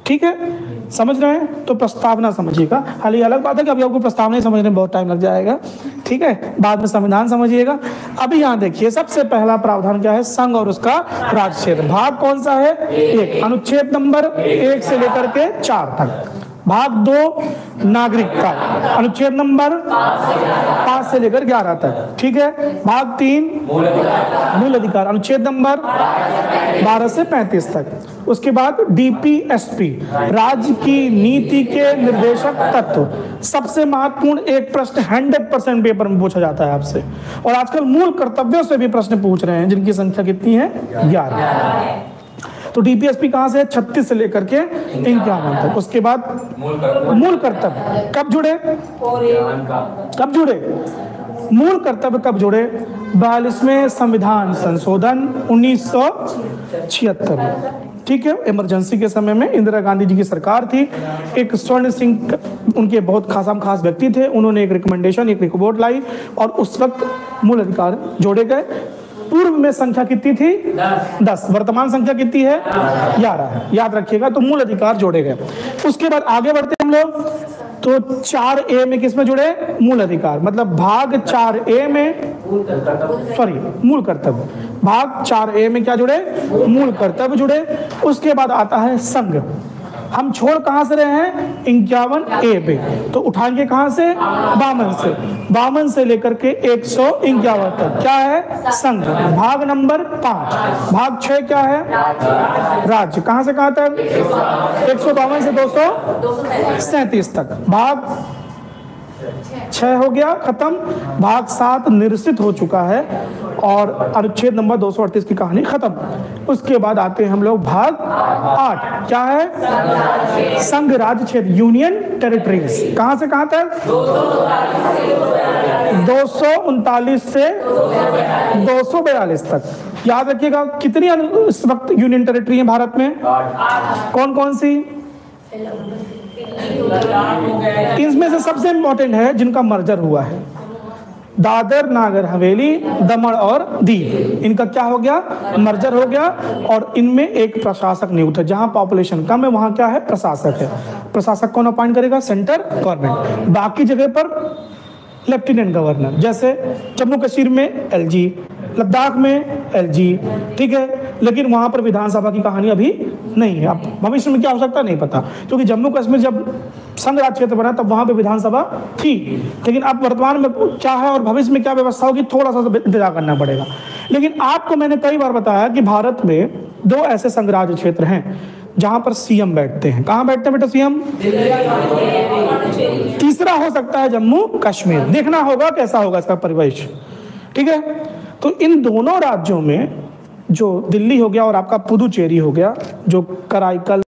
ठीक है, समझ रहे हैं? तो प्रस्तावना समझिएगा। हाल ही अलग बात है कि अभी आपको प्रस्तावना ही समझने में बहुत टाइम लग जाएगा, ठीक है? बाद में संविधान समझिएगा। अभी यहाँ देखिए, सबसे पहला प्रावधान क्या है? संघ और उसका राज्य क्षेत्र। भाग कौन सा है? 1। अनुच्छेद नंबर 1 से लेकर के 4 तक। भाग 2 नागरिकता, अनुच्छेद नंबर 5 से लेकर 11 तक, ठीक है? भाग 3 मूल अधिकार, अनुच्छेद नंबर 12 से 35 तक। उसके बाद डीपीएसपी, राज्य की नीति के निर्देशक तत्व। सबसे महत्वपूर्ण एक प्रश्न 100% पेपर में पूछा जाता है आपसे, और आजकल मूल कर्तव्यों से भी प्रश्न पूछ रहे हैं, जिनकी संख्या कितनी है? 11। तो डीपीएसपी कहां से है? 36 से लेकर के 51 तक। उसके बाद मूल कर्तव्य कब जुड़े? मूल कर्तव्य कब जुड़े? 42वें संविधान संशोधन 1976 में, ठीक है? इमरजेंसी के समय में इंदिरा गांधी जी की सरकार थी। एक स्वर्ण सिंह उनके बहुत खास व्यक्ति थे, उन्होंने एक रिकमेंडेशन, एक रिपोर्ट लाई, और उस वक्त मूल अधिकार जोड़े गए। पूर्व में संख्या कितनी थी? 10। वर्तमान संख्या कितनी है? 11 है, याद रखिएगा। तो मूल अधिकार जोड़े गए। उसके बाद आगे बढ़ते हम लोग, तो 4A में किसमें जुड़े? मूल अधिकार, मतलब भाग 4A में, मूल कर्तव्य। भाग 4A में क्या जुड़े? मूल कर्तव्य जुड़े। उसके बाद आता है संघ। हम छोड़ कहां से रहे हैं? 51A पे, तो उठाएंगे कहां से? 52 से लेकर के 151 तक क्या है? संघ। भाग नंबर 5। भाग 6 क्या है? राज्य। कहां से कहां तक? 152 से 237 तक। भाग 6 हो गया खत्म, भाग 7 निरसित हो चुका है और अनुच्छेद नंबर 238 की कहानी खत्म। उसके बाद आते हैं हम लोग भाग 8, क्या है? संघ राज्य क्षेत्र, यूनियन टेरिटरीज। कहां से कहां तक? 239 से 242 तक। याद रखिएगा कितनी इस वक्त यूनियन टेरिटरी है भारत में? कौन कौन सी? इनमें से सबसे इंपॉर्टेंट है जिनका मर्जर हुआ है, दादर नागर हवेली, दमन और दीव, इनका क्या हो गया? मर्जर हो गया। और इनमें एक प्रशासक नियुक्त है। जहां पॉपुलेशन कम है वहां क्या है? प्रशासक है। प्रशासक कौन अपॉइंट करेगा? Centre government. बाकी जगह पर लेफ्टिनेंट गवर्नर, जैसे जम्मू कश्मीर में एलजी, लद्दाख में एलजी, ठीक है, लेकिन वहां पर विधानसभा की कहानी अभी नहीं है। अब भविष्य में क्या हो सकता है नहीं पता, क्योंकि जम्मू कश्मीर जब संघ राज्य क्षेत्र बना तब वहां पे विधानसभा थी, लेकिन अब वर्तमान में क्या है और भविष्य में क्या व्यवस्था होगी थोड़ा सा इंतजार करना पड़ेगा। लेकिन आपको मैंने कई बार बताया कि भारत में 2 ऐसे संघ राज्य क्षेत्र हैं जहां पर सीएम बैठते हैं। कहां बैठते हैं बेटा सीएम? तीसरा हो सकता है जम्मू कश्मीर। देखना होगा कैसा होगा इसका परिवेश, ठीक है। तो इन दोनों राज्यों में जो दिल्ली हो गया और आपका पुदुचेरी हो गया, जो कराईकल